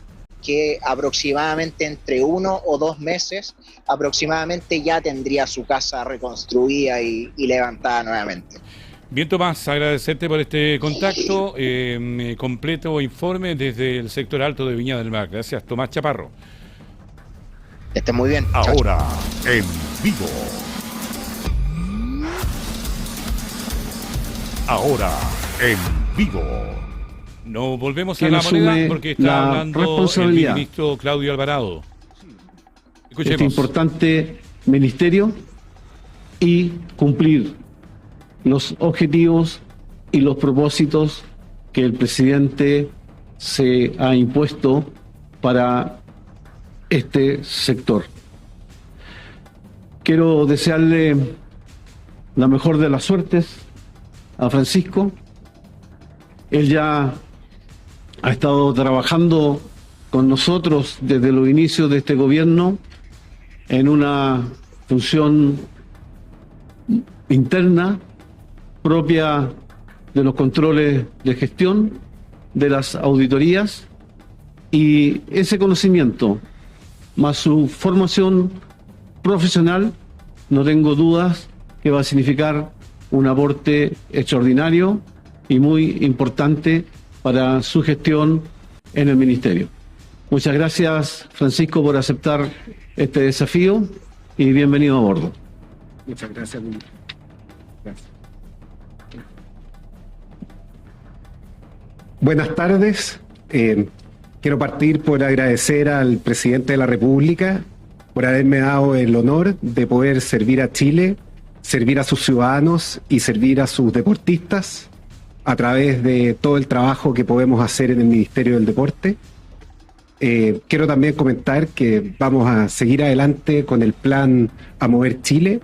que aproximadamente entre 1 o 2 meses aproximadamente ya tendría su casa reconstruida y levantada nuevamente. Bien, Tomás, agradecerte por este contacto, completo informe desde el sector alto de Viña del Mar. Gracias, Tomás Chaparro. Esté muy bien. Ahora, en vivo. Ahora, en vivo. No volvemos a la moneda porque está hablando el ministro Claudio Alvarado. Escuchemos. Este importante ministerio y cumplir los objetivos y los propósitos que el presidente se ha impuesto para este sector. Quiero desearle la mejor de las suertes a Francisco. Él ya ha estado trabajando con nosotros desde los inicios de este gobierno en una función interna propia de los controles de gestión, de las auditorías, y ese conocimiento más su formación profesional, no tengo dudas que va a significar un aporte extraordinario y muy importante para su gestión en el ministerio. Muchas gracias, Francisco, por aceptar este desafío y bienvenido a bordo. Muchas gracias, ministro. Gracias. Buenas tardes. Quiero partir por agradecer al presidente de la República por haberme dado el honor de poder servir a Chile, servir a sus ciudadanos y servir a sus deportistas a través de todo el trabajo que podemos hacer en el Ministerio del Deporte. Quiero también comentar que vamos a seguir adelante con el plan A Mover Chile,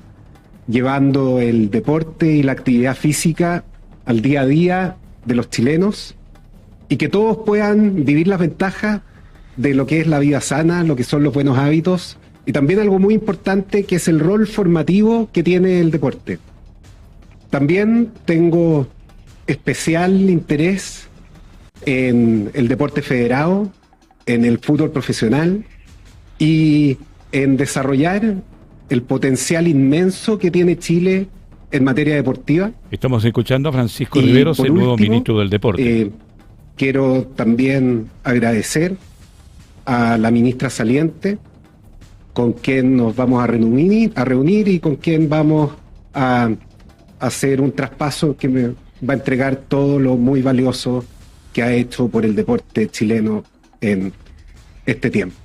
llevando el deporte y la actividad física al día a día de los chilenos y que todos puedan vivir las ventajas de lo que es la vida sana, lo que son los buenos hábitos y también algo muy importante que es el rol formativo que tiene el deporte. También tengo especial interés en el deporte federado, en el fútbol profesional y en desarrollar el potencial inmenso que tiene Chile en materia deportiva. Estamos escuchando a Francisco Riveros, el nuevo ministro del Deporte. Quiero también agradecer a la ministra saliente, con quien nos vamos a reunir y con quien vamos a hacer un traspaso que me va a entregar todo lo muy valioso que ha hecho por el deporte chileno en este tiempo.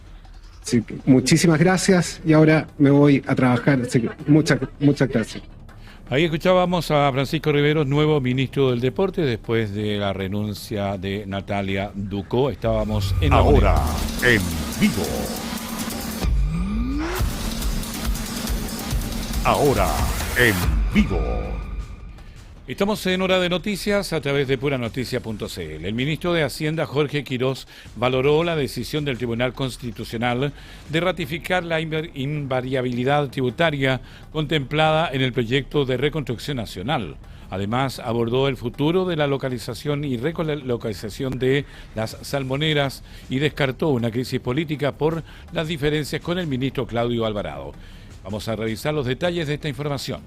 Así que muchísimas gracias y ahora me voy a trabajar. Así que muchas gracias. Ahí escuchábamos a Francisco Riveros, nuevo ministro del Deporte, después de la renuncia de Natalia Ducó. Estábamos en Ahora, en vivo. Ahora, en vivo. Estamos en Hora de Noticias a través de puranoticia.cl. El ministro de Hacienda, Jorge Quirós, valoró la decisión del Tribunal Constitucional de ratificar la invariabilidad tributaria contemplada en el proyecto de reconstrucción nacional. Además, abordó el futuro de la localización y relocalización de las salmoneras y descartó una crisis política por las diferencias con el ministro Claudio Alvarado. Vamos a revisar los detalles de esta información.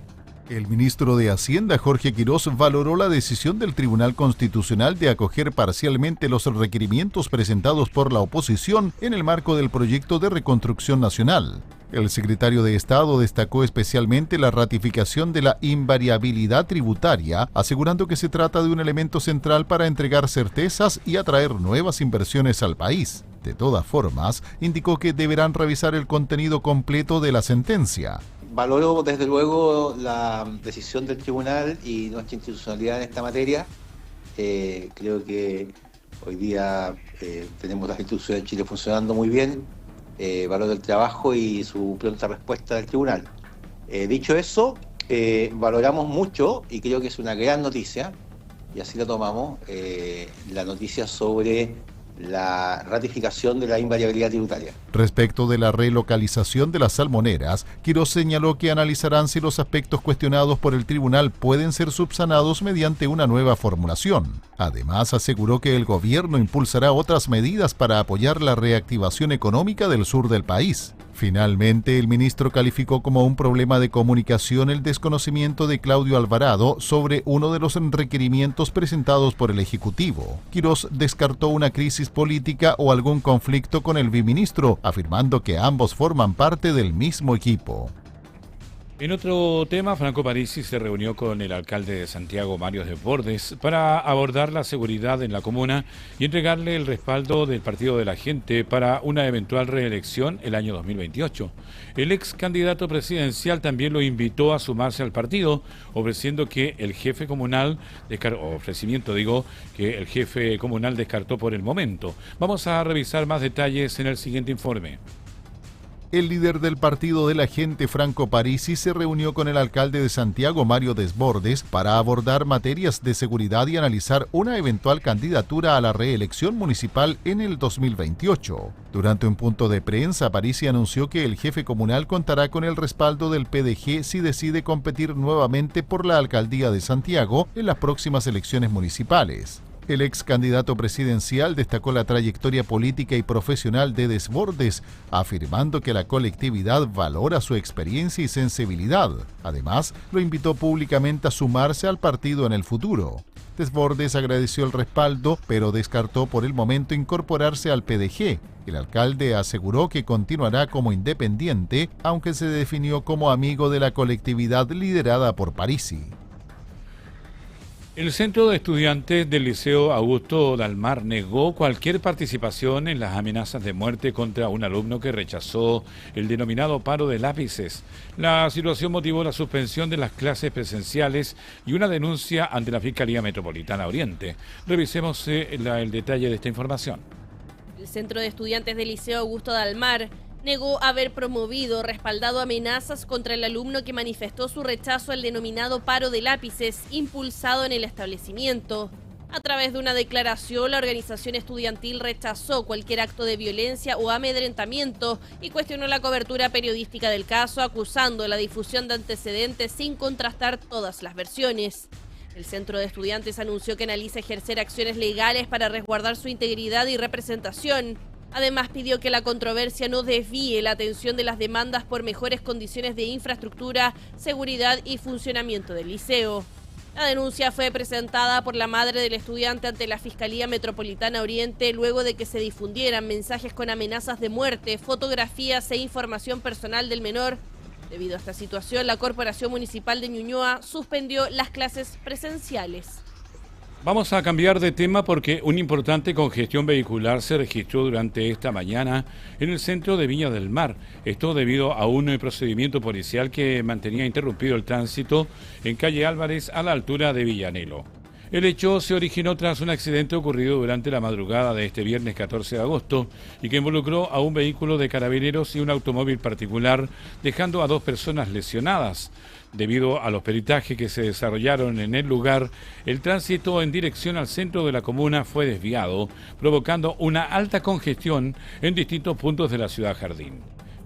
El ministro de Hacienda, Jorge Quirós, valoró la decisión del Tribunal Constitucional de acoger parcialmente los requerimientos presentados por la oposición en el marco del proyecto de reconstrucción nacional. El secretario de Estado destacó especialmente la ratificación de la invariabilidad tributaria, asegurando que se trata de un elemento central para entregar certezas y atraer nuevas inversiones al país. De todas formas, indicó que deberán revisar el contenido completo de la sentencia. Valoro desde luego la decisión del tribunal y nuestra institucionalidad en esta materia. Creo que hoy día tenemos las instituciones de Chile funcionando muy bien. Valoro el trabajo y su pronta respuesta del tribunal. Dicho eso, valoramos mucho y creo que es una gran noticia, y así la tomamos, la noticia sobre la ratificación de la invariabilidad tributaria. Respecto de la relocalización de las salmoneras, Quirós señaló que analizarán si los aspectos cuestionados por el tribunal pueden ser subsanados mediante una nueva formulación. Además, aseguró que el gobierno impulsará otras medidas para apoyar la reactivación económica del sur del país. Finalmente, el ministro calificó como un problema de comunicación el desconocimiento de Claudio Alvarado sobre uno de los requerimientos presentados por el Ejecutivo. Quirós descartó una crisis política o algún conflicto con el biministro, afirmando que ambos forman parte del mismo equipo. En otro tema, Franco Parisi se reunió con el alcalde de Santiago, Mario Desbordes, para abordar la seguridad en la comuna y entregarle el respaldo del Partido de la Gente para una eventual reelección el año 2028. El ex candidato presidencial también lo invitó a sumarse al partido, ofreciendo que el jefe comunal descartó por el momento. Vamos a revisar más detalles en el siguiente informe. El líder del Partido de la Gente, Franco Parisi, se reunió con el alcalde de Santiago, Mario Desbordes, para abordar materias de seguridad y analizar una eventual candidatura a la reelección municipal en el 2028. Durante un punto de prensa, Parisi anunció que el jefe comunal contará con el respaldo del PDG si decide competir nuevamente por la alcaldía de Santiago en las próximas elecciones municipales. El ex candidato presidencial destacó la trayectoria política y profesional de Desbordes, afirmando que la colectividad valora su experiencia y sensibilidad. Además, lo invitó públicamente a sumarse al partido en el futuro. Desbordes agradeció el respaldo, pero descartó por el momento incorporarse al PDG. El alcalde aseguró que continuará como independiente, aunque se definió como amigo de la colectividad liderada por Parisi. El Centro de Estudiantes del Liceo Augusto Dalmar negó cualquier participación en las amenazas de muerte contra un alumno que rechazó el denominado paro de lápices. La situación motivó la suspensión de las clases presenciales y una denuncia ante la Fiscalía Metropolitana Oriente. Revisemos el detalle de esta información. El Centro de Estudiantes del Liceo Augusto Dalmar negó haber promovido o respaldado amenazas contra el alumno que manifestó su rechazo al denominado paro de lápices impulsado en el establecimiento. A través de una declaración, la organización estudiantil rechazó cualquier acto de violencia o amedrentamiento y cuestionó la cobertura periodística del caso, acusando la difusión de antecedentes sin contrastar todas las versiones. El Centro de Estudiantes anunció que analiza ejercer acciones legales para resguardar su integridad y representación. Además, pidió que la controversia no desvíe la atención de las demandas por mejores condiciones de infraestructura, seguridad y funcionamiento del liceo. La denuncia fue presentada por la madre del estudiante ante la Fiscalía Metropolitana Oriente luego de que se difundieran mensajes con amenazas de muerte, fotografías e información personal del menor. Debido a esta situación, la Corporación Municipal de Ñuñoa suspendió las clases presenciales. Vamos a cambiar de tema porque una importante congestión vehicular se registró durante esta mañana en el centro de Viña del Mar. Esto debido a un procedimiento policial que mantenía interrumpido el tránsito en calle Álvarez a la altura de Villanelo. El hecho se originó tras un accidente ocurrido durante la madrugada de este viernes 14 de agosto y que involucró a un vehículo de carabineros y un automóvil particular, dejando a 2 personas lesionadas. Debido a los peritajes que se desarrollaron en el lugar, el tránsito en dirección al centro de la comuna fue desviado, provocando una alta congestión en distintos puntos de la ciudad Jardín.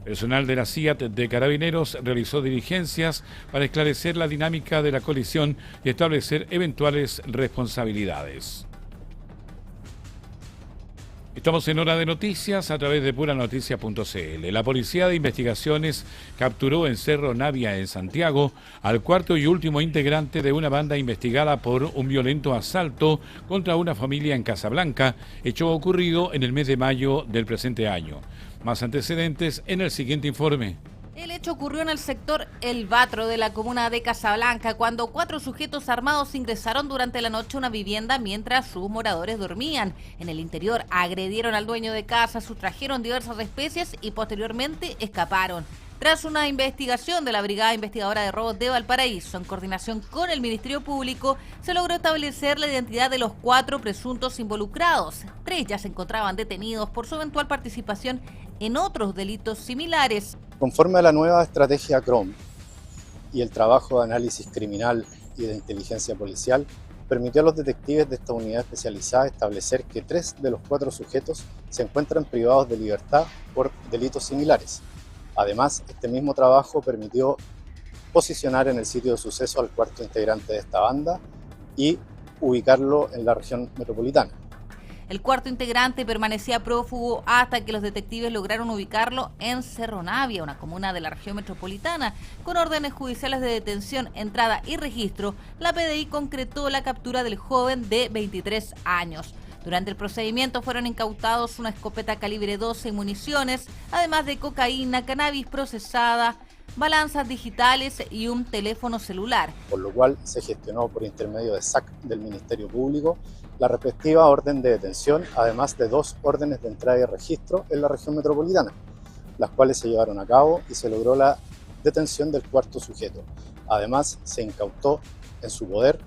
Personal de la CIAT de Carabineros realizó diligencias para esclarecer la dinámica de la colisión y establecer eventuales responsabilidades. Estamos en Hora de Noticias a través de puranoticias.cl. La Policía de Investigaciones capturó en Cerro Navia, en Santiago, al cuarto y último integrante de una banda investigada por un violento asalto contra una familia en Casablanca, hecho ocurrido en el mes de mayo del presente año. Más antecedentes en el siguiente informe. El hecho ocurrió en el sector El Batro de la comuna de Casablanca, cuando 4 sujetos armados ingresaron durante la noche a una vivienda mientras sus moradores dormían. En el interior agredieron al dueño de casa, sustrajeron diversas especies y posteriormente escaparon. Tras una investigación de la Brigada Investigadora de Robos de Valparaíso, en coordinación con el Ministerio Público, se logró establecer la identidad de los 4 presuntos involucrados. 3 ya se encontraban detenidos por su eventual participación en otros delitos similares. Conforme a la nueva estrategia CROM y el trabajo de análisis criminal y de inteligencia policial, permitió a los detectives de esta unidad especializada establecer que 3 de los 4 sujetos se encuentran privados de libertad por delitos similares. Además, este mismo trabajo permitió posicionar en el sitio de suceso al cuarto integrante de esta banda y ubicarlo en la región metropolitana. El cuarto integrante permanecía prófugo hasta que los detectives lograron ubicarlo en Cerro Navia, una comuna de la región metropolitana. Con órdenes judiciales de detención, entrada y registro, la PDI concretó la captura del joven de 23 años. Durante el procedimiento fueron incautados una escopeta calibre 12 y municiones, además de cocaína, cannabis procesada, balanzas digitales y un teléfono celular. Por lo cual se gestionó por intermedio de SAC del Ministerio Público la respectiva orden de detención, además de 2 órdenes de entrada y registro en la región metropolitana, las cuales se llevaron a cabo y se logró la detención del cuarto sujeto. Además, se incautó en su poder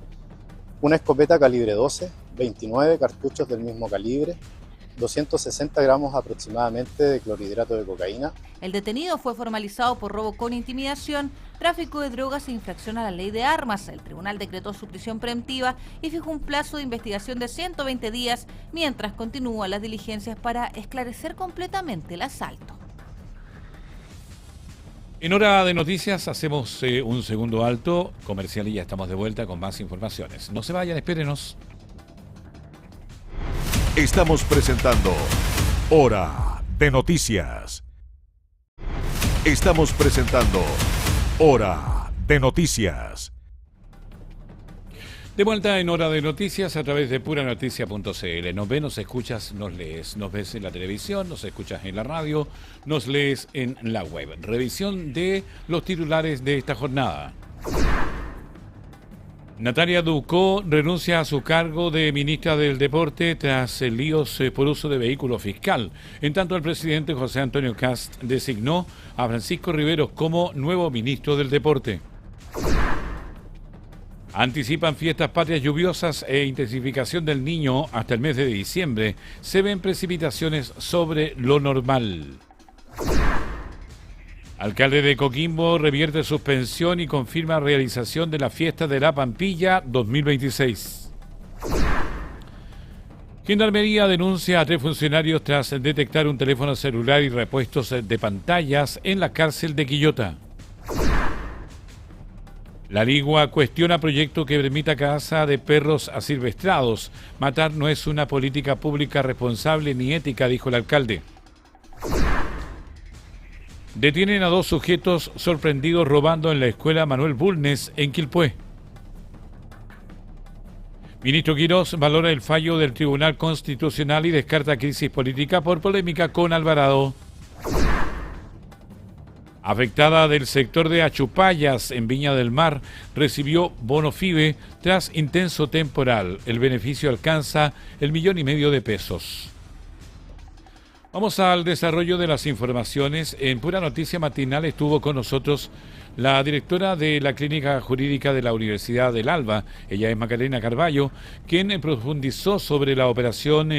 una escopeta calibre 12, 29 cartuchos del mismo calibre, 260 gramos aproximadamente de clorhidrato de cocaína. El detenido fue formalizado por robo con intimidación, tráfico de drogas e infracción a la ley de armas. El tribunal decretó su prisión preventiva y fijó un plazo de investigación de 120 días, mientras continúan las diligencias para esclarecer completamente el asalto. En hora de noticias hacemos un segundo alto comercial y ya estamos de vuelta con más informaciones. No se vayan, espérenos. Estamos presentando Hora de Noticias. Estamos presentando Hora de Noticias. De vuelta en Hora de Noticias a través de puranoticia.cl. Nos ves, nos escuchas, nos lees. Nos ves en la televisión, nos escuchas en la radio, nos lees en la web. Revisión de los titulares de esta jornada. Natalia Ducó renuncia a su cargo de ministra del Deporte tras líos por uso de vehículo fiscal. En tanto, el presidente José Antonio Kast designó a Francisco Riveros como nuevo ministro del Deporte. Anticipan fiestas patrias lluviosas e intensificación del Niño hasta el mes de diciembre. Se ven precipitaciones sobre lo normal. Alcalde de Coquimbo revierte suspensión y confirma realización de la fiesta de la Pampilla 2026. Gendarmería denuncia a 3 funcionarios tras detectar un teléfono celular y repuestos de pantallas en la cárcel de Quillota. La Ligua cuestiona proyecto que permita caza de perros asilvestrados. Matar no es una política pública responsable ni ética, dijo el alcalde. Detienen a 2 sujetos sorprendidos robando en la escuela Manuel Bulnes en Quilpué. Ministro Quirós valora el fallo del Tribunal Constitucional y descarta crisis política por polémica con Alvarado. Afectada del sector de Achupayas en Viña del Mar recibió bono FIBE tras intenso temporal. El beneficio alcanza el 1,5 millones de pesos. Vamos al desarrollo de las informaciones. En Pura Noticia Matinal estuvo con nosotros la directora de la Clínica Jurídica de la Universidad del Alba, ella es Macarena Carballo, quien profundizó sobre la operación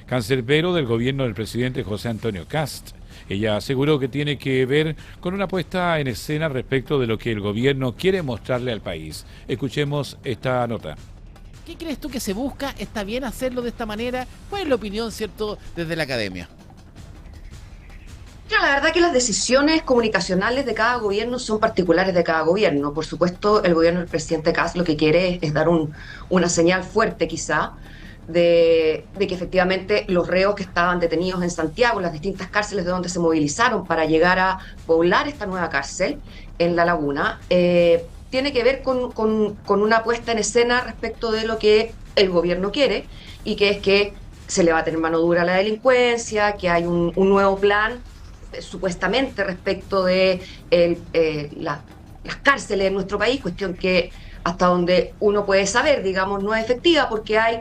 Cancerbero del gobierno del presidente José Antonio Kast. Ella aseguró que tiene que ver con una puesta en escena respecto de lo que el gobierno quiere mostrarle al país. Escuchemos esta nota. ¿Qué crees tú que se busca? ¿Está bien hacerlo de esta manera? ¿Cuál es la opinión, cierto, desde la academia? La verdad que las decisiones comunicacionales de cada gobierno son particulares de cada gobierno. Por supuesto, el gobierno del presidente Kast lo que quiere es dar una señal fuerte quizá de que efectivamente los reos que estaban detenidos en Santiago, las distintas cárceles de donde se movilizaron para llegar a poblar esta nueva cárcel en La Laguna, tiene que ver con una puesta en escena respecto de lo que el gobierno quiere, y que es que se le va a tener mano dura a la delincuencia, que hay un nuevo plan supuestamente respecto de las cárceles en nuestro país, cuestión que hasta donde uno puede saber, digamos, no es efectiva, porque hay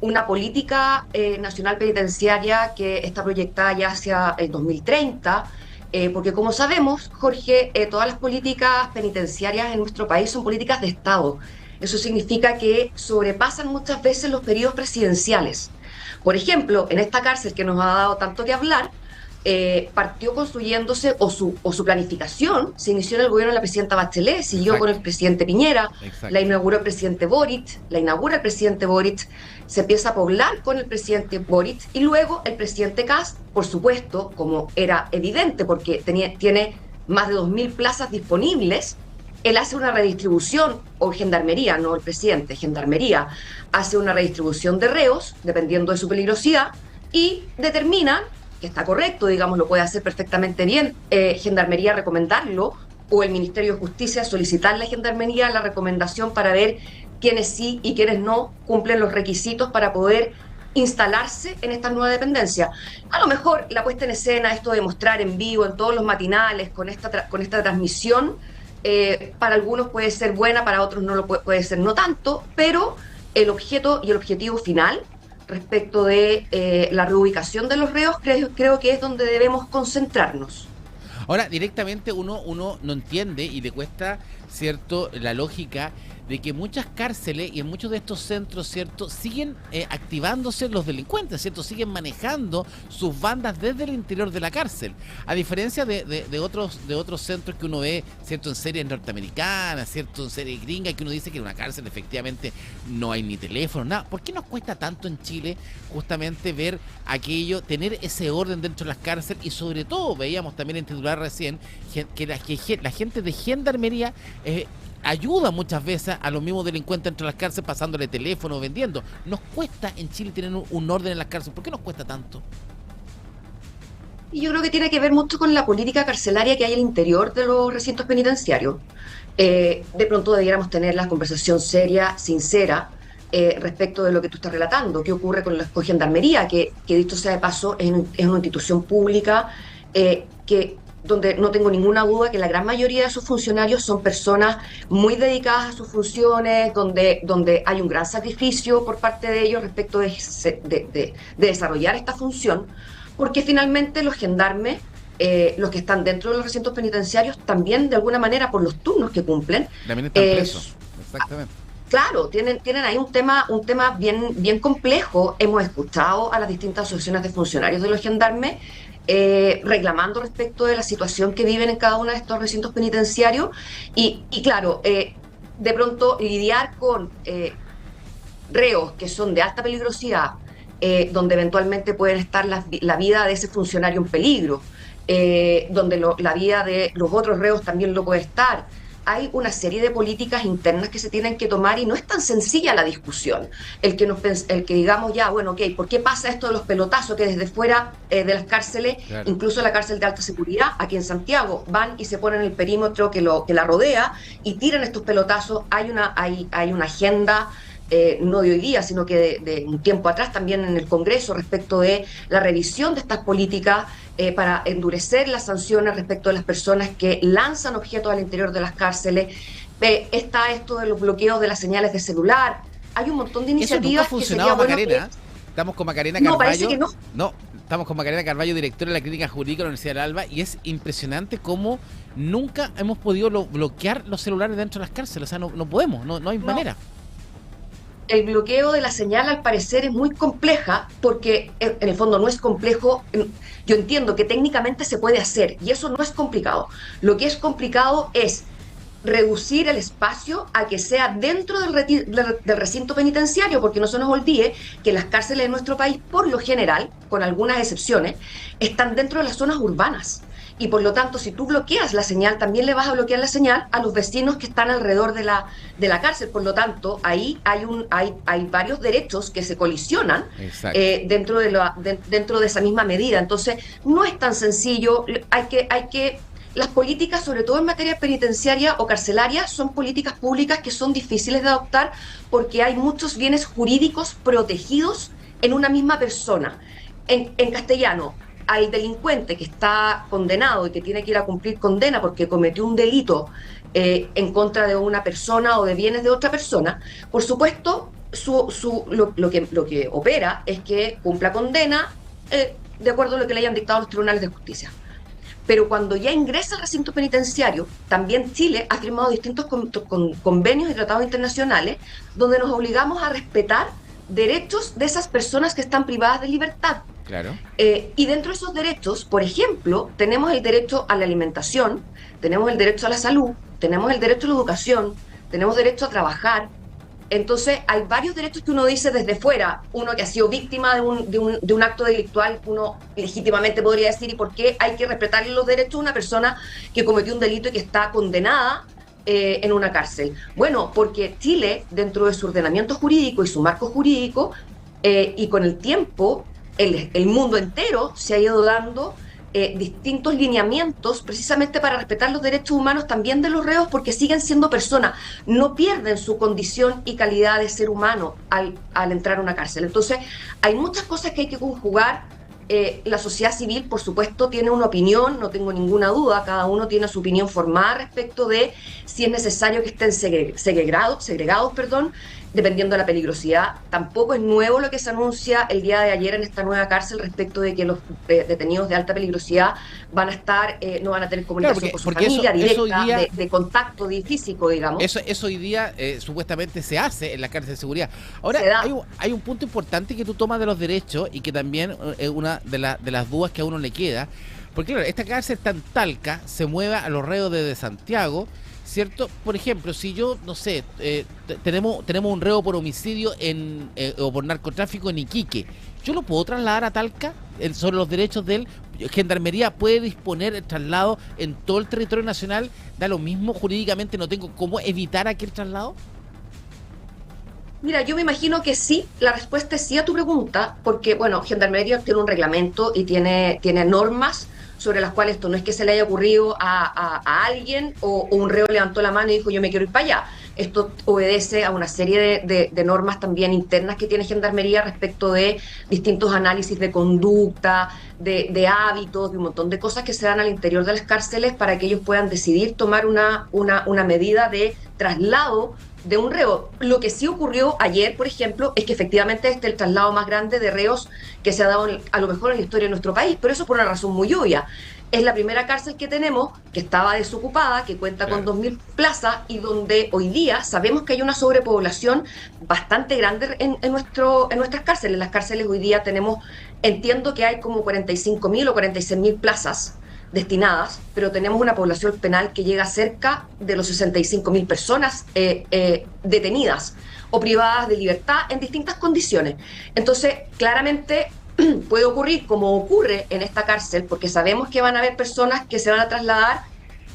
una política nacional penitenciaria que está proyectada ya hacia el 2030, porque como sabemos, Jorge, todas las políticas penitenciarias en nuestro país son políticas de Estado. Eso significa que sobrepasan muchas veces los periodos presidenciales. Por ejemplo, en esta cárcel que nos ha dado tanto que hablar, partió construyéndose, o su planificación se inició en el gobierno de la presidenta Bachelet, siguió con el presidente Piñera, la inauguró el presidente Boric, se empieza a poblar con el presidente Boric, y luego el presidente Kast, por supuesto, como era evidente, porque tiene más de 2.000 plazas disponibles, él hace una redistribución, o Gendarmería, no el presidente, Gendarmería hace una redistribución de reos, dependiendo de su peligrosidad, y determinan, que está correcto, digamos, lo puede hacer perfectamente bien, Gendarmería recomendarlo, o el Ministerio de Justicia solicitarle a Gendarmería la recomendación para ver quiénes sí y quiénes no cumplen los requisitos para poder instalarse en esta nueva dependencia. A lo mejor la puesta en escena, esto de mostrar en vivo, en todos los matinales, con esta transmisión, para algunos puede ser buena, para otros no lo puede ser no tanto, pero el objeto y el objetivo final respecto de la reubicación de los reos creo que es donde debemos concentrarnos. Ahora, directamente uno no entiende y le cuesta, ¿cierto?, la lógica de que muchas cárceles y en muchos de estos centros, ¿cierto?, siguen activándose los delincuentes, ¿cierto?, siguen manejando sus bandas desde el interior de la cárcel, a diferencia de otros centros que uno ve, ¿cierto?, en series norteamericanas, ¿cierto?, en series gringas, que uno dice que en una cárcel efectivamente no hay ni teléfono, nada. ¿Por qué nos cuesta tanto en Chile justamente ver aquello, tener ese orden dentro de las cárceles? Y sobre todo, veíamos también en titular recién, que la gente de Gendarmería ayuda muchas veces a los mismos delincuentes entre las cárceles pasándole teléfono, vendiendo. Nos cuesta en Chile tener un orden en las cárceles. ¿Por qué nos cuesta tanto? Y yo creo que tiene que ver mucho con la política carcelaria que hay al interior de los recintos penitenciarios. De pronto debiéramos tener la conversación seria, sincera, respecto de lo que tú estás relatando. ¿Qué ocurre con Gendarmería? Que dicho sea de paso, es una institución pública donde no tengo ninguna duda que la gran mayoría de sus funcionarios son personas muy dedicadas a sus funciones, donde hay un gran sacrificio por parte de ellos respecto de desarrollar esta función, porque finalmente los gendarmes, los que están dentro de los recintos penitenciarios, también de alguna manera por los turnos que cumplen, también están presos. Exactamente. Claro, tienen ahí un tema bien complejo. Hemos escuchado a las distintas asociaciones de funcionarios de los gendarmes reclamando respecto de la situación que viven en cada uno de estos recintos penitenciarios y claro, de pronto lidiar con reos que son de alta peligrosidad, donde eventualmente pueden estar la vida de ese funcionario en peligro, donde la vida de los otros reos también lo puede estar. Hay una serie de políticas internas que se tienen que tomar y no es tan sencilla la discusión. El que digamos ya, bueno, ok, ¿por qué pasa esto de los pelotazos que desde fuera de las cárceles, claro, incluso la cárcel de alta seguridad, aquí en Santiago, van y se ponen el perímetro que la rodea y tiran estos pelotazos? Hay una agenda, no de hoy día, sino que de un tiempo atrás también en el Congreso respecto de la revisión de estas políticas para endurecer las sanciones respecto de las personas que lanzan objetos al interior de las cárceles. Está esto de los bloqueos de las señales de celular. Hay un montón de iniciativas. Eso nunca ha funcionado, Macarena. Estamos con Macarena Carballo. No, parece que no. No, estamos con Macarena Carballo, directora de la Clínica Jurídica de la Universidad del Alba, y es impresionante cómo nunca hemos podido bloquear los celulares dentro de las cárceles. O sea, no podemos, no hay manera. El bloqueo de la señal al parecer es muy compleja porque en el fondo no es complejo. Yo entiendo que técnicamente se puede hacer y eso no es complicado. Lo que es complicado es reducir el espacio a que sea dentro del recinto penitenciario, porque no se nos olvide que las cárceles de nuestro país, por lo general, con algunas excepciones, están dentro de las zonas urbanas. Y por lo tanto, si tú bloqueas la señal, también le vas a bloquear la señal a los vecinos que están alrededor de la cárcel. Por lo tanto, ahí hay varios derechos que se colisionan dentro de esa misma medida. Entonces, no es tan sencillo. Las políticas, sobre todo en materia penitenciaria o carcelaria, son políticas públicas que son difíciles de adoptar porque hay muchos bienes jurídicos protegidos en una misma persona. En castellano, al delincuente que está condenado y que tiene que ir a cumplir condena porque cometió un delito en contra de una persona o de bienes de otra persona, por supuesto, lo que opera es que cumpla condena de acuerdo a lo que le hayan dictado los tribunales de justicia. Pero cuando ya ingresa al recinto penitenciario, también Chile ha firmado distintos convenios y tratados internacionales donde nos obligamos a respetar derechos de esas personas que están privadas de libertad. Claro. Y dentro de esos derechos, por ejemplo, tenemos el derecho a la alimentación, tenemos el derecho a la salud, tenemos el derecho a la educación, tenemos derecho a trabajar. Entonces hay varios derechos que uno dice desde fuera, uno que ha sido víctima de un acto delictual, uno legítimamente podría decir, ¿y por qué hay que respetar los derechos de una persona que cometió un delito y que está condenada en una cárcel? Bueno, porque Chile, dentro de su ordenamiento jurídico y su marco jurídico, y con el tiempo, el mundo entero se ha ido dando distintos lineamientos precisamente para respetar los derechos humanos también de los reos, porque siguen siendo personas, no pierden su condición y calidad de ser humano al entrar a una cárcel. Entonces, hay muchas cosas que hay que conjugar. La sociedad civil, por supuesto, tiene una opinión, no tengo ninguna duda, cada uno tiene su opinión formada respecto de si es necesario que estén segregados, dependiendo de la peligrosidad. Tampoco es nuevo lo que se anuncia el día de ayer en esta nueva cárcel respecto de que los detenidos de alta peligrosidad van a estar, no van a tener comunicación con su familia directa, de contacto físico, digamos. Eso hoy día supuestamente se hace en la cárcel de seguridad. Ahora, hay un punto importante que tú tomas de los derechos y que también es una de las dudas que a uno le queda. Porque claro, esta cárcel tan Talca se mueve a los reos desde Santiago, ¿cierto? Por ejemplo, si yo, no sé, tenemos un reo por homicidio o por narcotráfico en Iquique, ¿yo lo puedo trasladar a Talca? Sobre los derechos de él, ¿Gendarmería puede disponer el traslado en todo el territorio nacional? ¿Da lo mismo jurídicamente? ¿No tengo cómo evitar aquel traslado? Mira, yo me imagino que sí, la respuesta es sí a tu pregunta, porque, bueno, Gendarmería tiene un reglamento y tiene normas sobre las cuales esto no es que se le haya ocurrido a alguien o un reo levantó la mano y dijo yo me quiero ir para allá. Esto obedece a una serie de normas también internas que tiene Gendarmería respecto de distintos análisis de conducta, de hábitos, de un montón de cosas que se dan al interior de las cárceles para que ellos puedan decidir tomar una medida de traslado de un reo. Lo que sí ocurrió ayer, por ejemplo, es que efectivamente este es el traslado más grande de reos que se ha dado a lo mejor en la historia de nuestro país, pero eso por una razón muy obvia. Es la primera cárcel que tenemos que estaba desocupada, que cuenta con 2.000 plazas y donde hoy día sabemos que hay una sobrepoblación bastante grande en nuestras cárceles. En las cárceles hoy día entiendo que hay como 45.000 o 46.000 plazas destinadas, pero tenemos una población penal que llega cerca de los 65.000 personas detenidas o privadas de libertad en distintas condiciones. Entonces, claramente puede ocurrir como ocurre en esta cárcel, porque sabemos que van a haber personas que se van a trasladar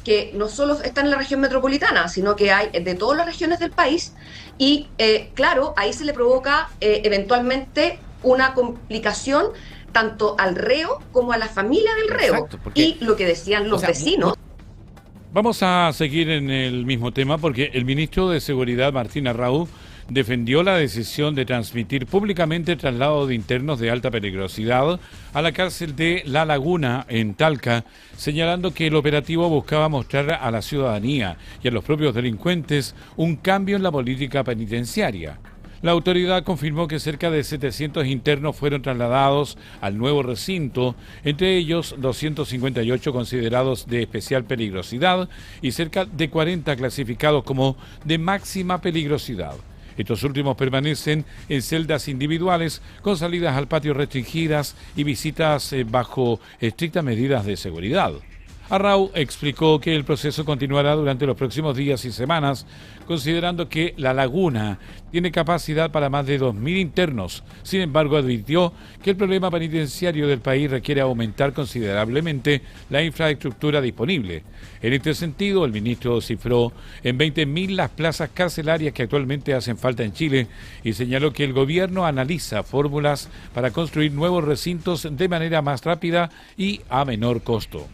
que no solo están en la región metropolitana, sino que hay de todas las regiones del país y, claro, ahí se le provoca eventualmente una complicación tanto al reo como a la familia del reo. Exacto, y lo que decían los vecinos. Vamos a seguir en el mismo tema porque el ministro de Seguridad, Martín Arrau, defendió la decisión de transmitir públicamente el traslado de internos de alta peligrosidad a la cárcel de La Laguna, en Talca, señalando que el operativo buscaba mostrar a la ciudadanía y a los propios delincuentes un cambio en la política penitenciaria. La autoridad confirmó que cerca de 700 internos fueron trasladados al nuevo recinto, entre ellos 258 considerados de especial peligrosidad y cerca de 40 clasificados como de máxima peligrosidad. Estos últimos permanecen en celdas individuales con salidas al patio restringidas y visitas bajo estrictas medidas de seguridad. Arrau explicó que el proceso continuará durante los próximos días y semanas, considerando que La Laguna tiene capacidad para más de 2.000 internos. Sin embargo, advirtió que el problema penitenciario del país requiere aumentar considerablemente la infraestructura disponible. En este sentido, el ministro cifró en 20.000 las plazas carcelarias que actualmente hacen falta en Chile y señaló que el gobierno analiza fórmulas para construir nuevos recintos de manera más rápida y a menor costo.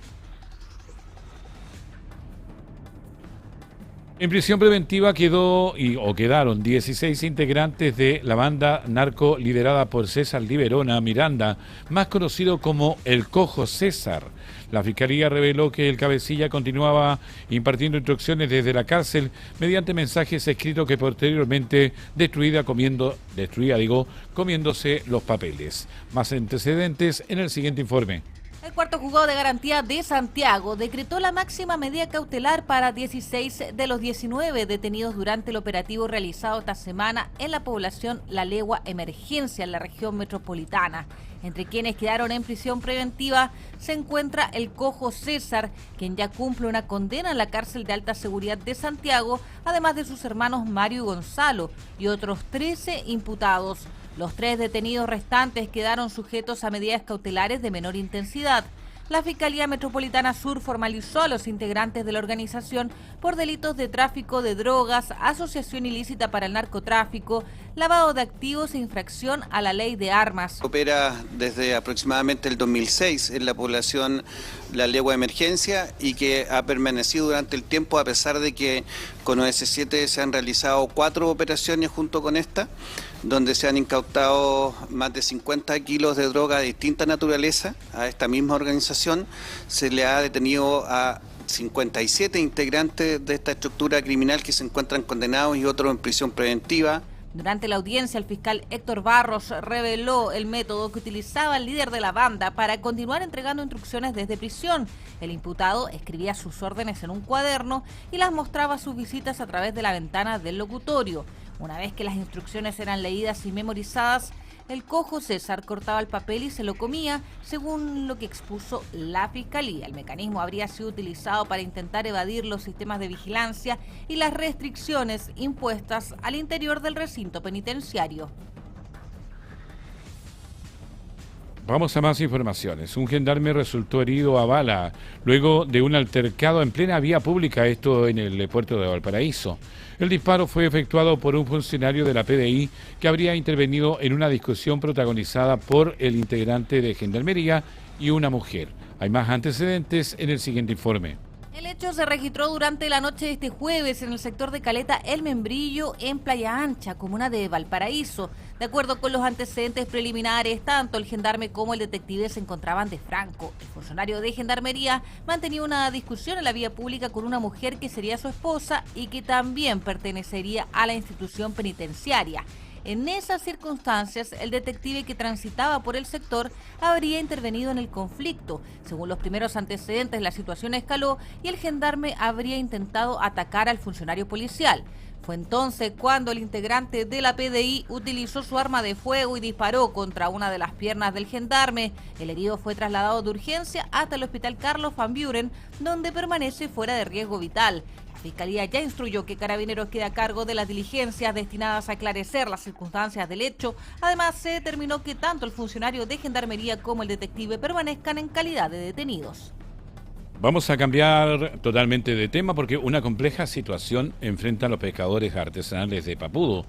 En prisión preventiva quedaron 16 integrantes de la banda narco liderada por César Liberona Miranda, más conocido como el Cojo César. La Fiscalía reveló que el cabecilla continuaba impartiendo instrucciones desde la cárcel mediante mensajes escritos que posteriormente destruía comiéndose los papeles. Más antecedentes en el siguiente informe. El cuarto juzgado de garantía de Santiago decretó la máxima medida cautelar para 16 de los 19 detenidos durante el operativo realizado esta semana en la población La Legua Emergencia, en la región metropolitana. Entre quienes quedaron en prisión preventiva se encuentra el Cojo César, quien ya cumple una condena en la cárcel de alta seguridad de Santiago, además de sus hermanos Mario y Gonzalo, y otros 13 imputados. Los 3 detenidos restantes quedaron sujetos a medidas cautelares de menor intensidad. La Fiscalía Metropolitana Sur formalizó a los integrantes de la organización por delitos de tráfico de drogas, asociación ilícita para el narcotráfico, lavado de activos e infracción a la ley de armas. Opera desde aproximadamente el 2006 en la población La Legua Emergencia y que ha permanecido durante el tiempo a pesar de que con OS7 se han realizado 4 operaciones junto con esta, donde se han incautado más de 50 kilos de droga de distinta naturaleza. A esta misma organización se le ha detenido a 57 integrantes de esta estructura criminal que se encuentran condenados y otros en prisión preventiva. Durante la audiencia, el fiscal Héctor Barros reveló el método que utilizaba el líder de la banda para continuar entregando instrucciones desde prisión. El imputado escribía sus órdenes en un cuaderno y las mostraba a sus visitas a través de la ventana del locutorio. Una vez que las instrucciones eran leídas y memorizadas, el Cojo César cortaba el papel y se lo comía, según lo que expuso la Fiscalía. El mecanismo habría sido utilizado para intentar evadir los sistemas de vigilancia y las restricciones impuestas al interior del recinto penitenciario. Vamos a más informaciones. Un gendarme resultó herido a bala luego de un altercado en plena vía pública, esto en el puerto de Valparaíso. El disparo fue efectuado por un funcionario de la PDI que habría intervenido en una discusión protagonizada por el integrante de Gendarmería y una mujer. Hay más antecedentes en el siguiente informe. El hecho se registró durante la noche de este jueves en el sector de Caleta El Membrillo, en Playa Ancha, comuna de Valparaíso. De acuerdo con los antecedentes preliminares, tanto el gendarme como el detective se encontraban de franco. El funcionario de Gendarmería mantenía una discusión en la vía pública con una mujer que sería su esposa y que también pertenecería a la institución penitenciaria. En esas circunstancias, el detective que transitaba por el sector habría intervenido en el conflicto. Según los primeros antecedentes, la situación escaló y el gendarme habría intentado atacar al funcionario policial. Fue entonces cuando el integrante de la PDI utilizó su arma de fuego y disparó contra una de las piernas del gendarme. El herido fue trasladado de urgencia hasta el hospital Carlos Van Buren, donde permanece fuera de riesgo vital. La Fiscalía ya instruyó que Carabineros quede a cargo de las diligencias destinadas a aclarecer las circunstancias del hecho. Además, se determinó que tanto el funcionario de Gendarmería como el detective permanezcan en calidad de detenidos. Vamos a cambiar totalmente de tema porque una compleja situación enfrenta a los pescadores artesanales de Papudo.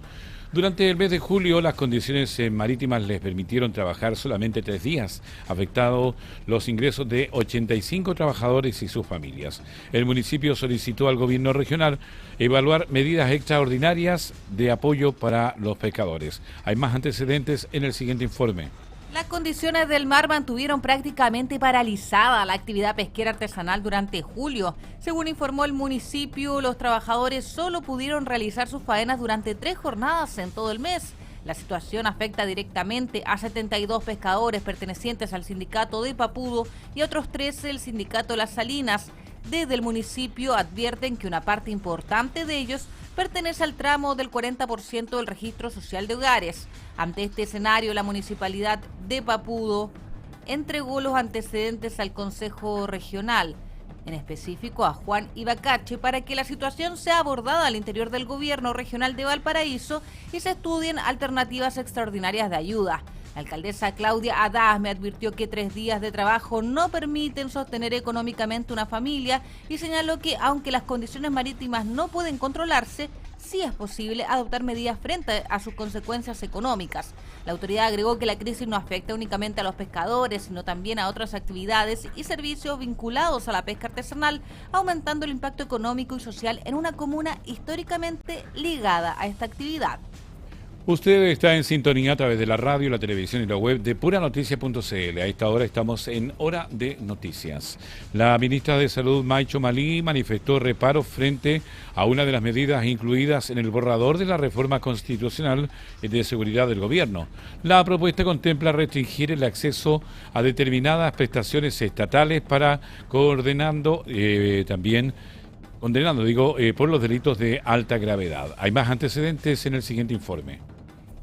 Durante el mes de julio, las condiciones marítimas les permitieron trabajar solamente 3 días, afectado los ingresos de 85 trabajadores y sus familias. El municipio solicitó al gobierno regional evaluar medidas extraordinarias de apoyo para los pescadores. Hay más antecedentes en el siguiente informe. Las condiciones del mar mantuvieron prácticamente paralizada la actividad pesquera artesanal durante julio. Según informó el municipio, los trabajadores solo pudieron realizar sus faenas durante 3 jornadas en todo el mes. La situación afecta directamente a 72 pescadores pertenecientes al sindicato de Papudo y otros 13 del sindicato Las Salinas. Desde el municipio advierten que una parte importante de ellos pertenece al tramo del 40% del registro social de hogares. Ante este escenario, la municipalidad de Papudo entregó los antecedentes al Consejo Regional, en específico a Juan Ibacache, para que la situación sea abordada al interior del gobierno regional de Valparaíso y se estudien alternativas extraordinarias de ayuda. La alcaldesa Claudia Haddad me advirtió que 3 días de trabajo no permiten sostener económicamente una familia y señaló que, aunque las condiciones marítimas no pueden controlarse, sí es posible adoptar medidas frente a sus consecuencias económicas. La autoridad agregó que la crisis no afecta únicamente a los pescadores, sino también a otras actividades y servicios vinculados a la pesca artesanal, aumentando el impacto económico y social en una comuna históricamente ligada a esta actividad. Usted está en sintonía a través de la radio, la televisión y la web de puranoticia.cl. A esta hora estamos en Hora de Noticias. La ministra de Salud, May Chomali, manifestó reparo frente a una de las medidas incluidas en el borrador de la reforma constitucional de seguridad del gobierno. La propuesta contempla restringir el acceso a determinadas prestaciones estatales para condenando por los delitos de alta gravedad. Hay más antecedentes en el siguiente informe.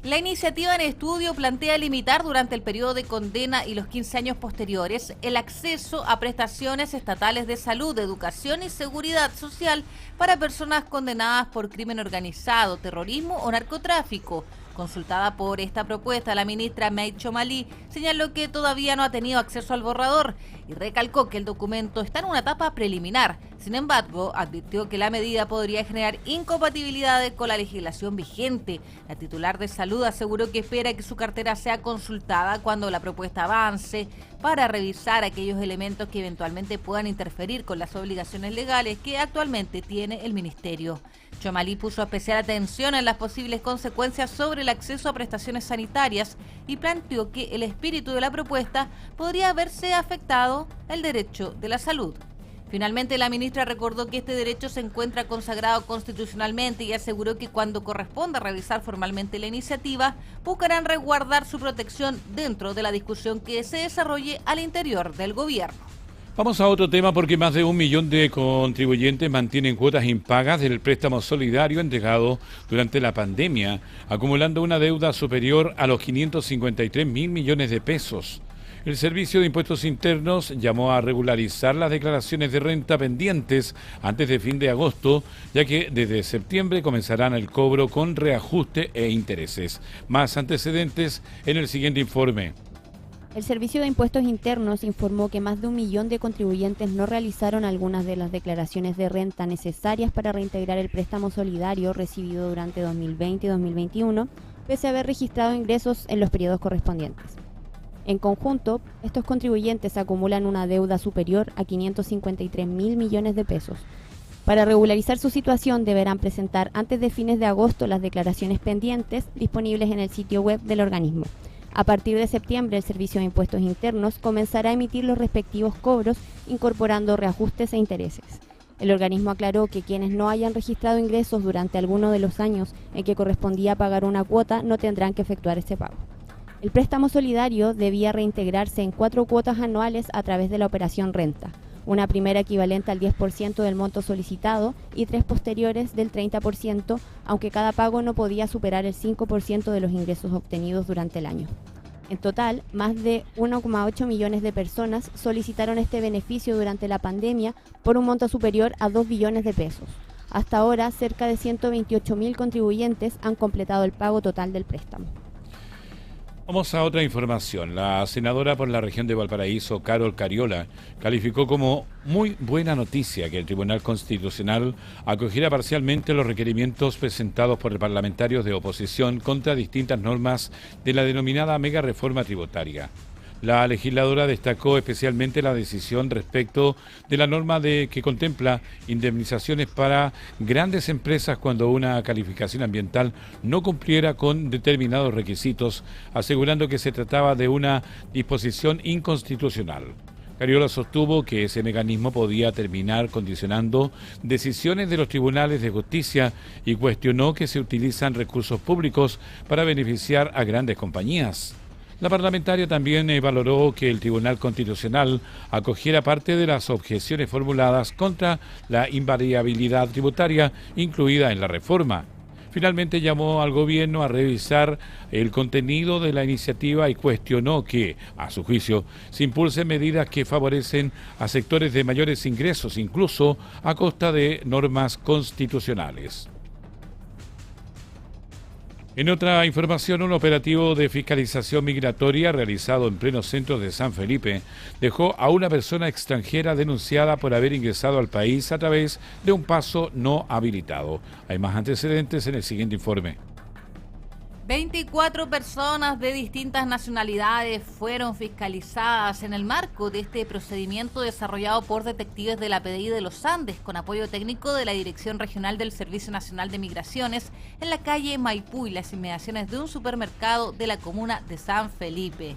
La iniciativa en estudio plantea limitar durante el periodo de condena y los 15 años posteriores el acceso a prestaciones estatales de salud, educación y seguridad social para personas condenadas por crimen organizado, terrorismo o narcotráfico. Consultada por esta propuesta, la ministra May Chomali señaló que todavía no ha tenido acceso al borrador y recalcó que el documento está en una etapa preliminar. Sin embargo, advirtió que la medida podría generar incompatibilidades con la legislación vigente. La titular de salud aseguró que espera que su cartera sea consultada cuando la propuesta avance para revisar aquellos elementos que eventualmente puedan interferir con las obligaciones legales que actualmente tiene el ministerio. Chomali puso especial atención en las posibles consecuencias sobre el acceso a prestaciones sanitarias y planteó que el espíritu de la propuesta podría verse afectado el derecho de la salud. Finalmente, la ministra recordó que este derecho se encuentra consagrado constitucionalmente y aseguró que cuando corresponda revisar formalmente la iniciativa, buscarán resguardar su protección dentro de la discusión que se desarrolle al interior del gobierno. Vamos a otro tema porque más de 1 millón de contribuyentes mantienen cuotas impagas del préstamo solidario entregado durante la pandemia, acumulando una deuda superior a los 553 mil millones de pesos. El Servicio de Impuestos Internos llamó a regularizar las declaraciones de renta pendientes antes de fin de agosto, ya que desde septiembre comenzarán el cobro con reajuste e intereses. Más antecedentes en el siguiente informe. El Servicio de Impuestos Internos informó que más de 1 millón de contribuyentes no realizaron algunas de las declaraciones de renta necesarias para reintegrar el préstamo solidario recibido durante 2020 y 2021, pese a haber registrado ingresos en los periodos correspondientes. En conjunto, estos contribuyentes acumulan una deuda superior a 553 mil millones de pesos. Para regularizar su situación deberán presentar antes de fines de agosto las declaraciones pendientes disponibles en el sitio web del organismo. A partir de septiembre, el Servicio de Impuestos Internos comenzará a emitir los respectivos cobros, incorporando reajustes e intereses. El organismo aclaró que quienes no hayan registrado ingresos durante alguno de los años en que correspondía pagar una cuota no tendrán que efectuar ese pago. El préstamo solidario debía reintegrarse en 4 cuotas anuales a través de la operación renta, una primera equivalente al 10% del monto solicitado y 3 posteriores del 30%, aunque cada pago no podía superar el 5% de los ingresos obtenidos durante el año. En total, más de 1,8 millones de personas solicitaron este beneficio durante la pandemia por un monto superior a 2 billones de pesos. Hasta ahora, cerca de 128.000 contribuyentes han completado el pago total del préstamo. Vamos a otra información. La senadora por la región de Valparaíso, Carol Cariola, calificó como muy buena noticia que el Tribunal Constitucional acogiera parcialmente los requerimientos presentados por parlamentarios de oposición contra distintas normas de la denominada mega reforma tributaria. La legisladora destacó especialmente la decisión respecto de la norma que contempla indemnizaciones para grandes empresas cuando una calificación ambiental no cumpliera con determinados requisitos, asegurando que se trataba de una disposición inconstitucional. Cariola sostuvo que ese mecanismo podía terminar condicionando decisiones de los tribunales de justicia y cuestionó que se utilizan recursos públicos para beneficiar a grandes compañías. La parlamentaria también valoró que el Tribunal Constitucional acogiera parte de las objeciones formuladas contra la invariabilidad tributaria incluida en la reforma. Finalmente llamó al gobierno a revisar el contenido de la iniciativa y cuestionó que, a su juicio, se impulsen medidas que favorecen a sectores de mayores ingresos, incluso a costa de normas constitucionales. En otra información, un operativo de fiscalización migratoria realizado en pleno centro de San Felipe dejó a una persona extranjera denunciada por haber ingresado al país a través de un paso no habilitado. Hay más antecedentes en el siguiente informe. 24 personas de distintas nacionalidades fueron fiscalizadas en el marco de este procedimiento desarrollado por detectives de la PDI de los Andes con apoyo técnico de la Dirección Regional del Servicio Nacional de Migraciones en la calle Maipú y las inmediaciones de un supermercado de la comuna de San Felipe.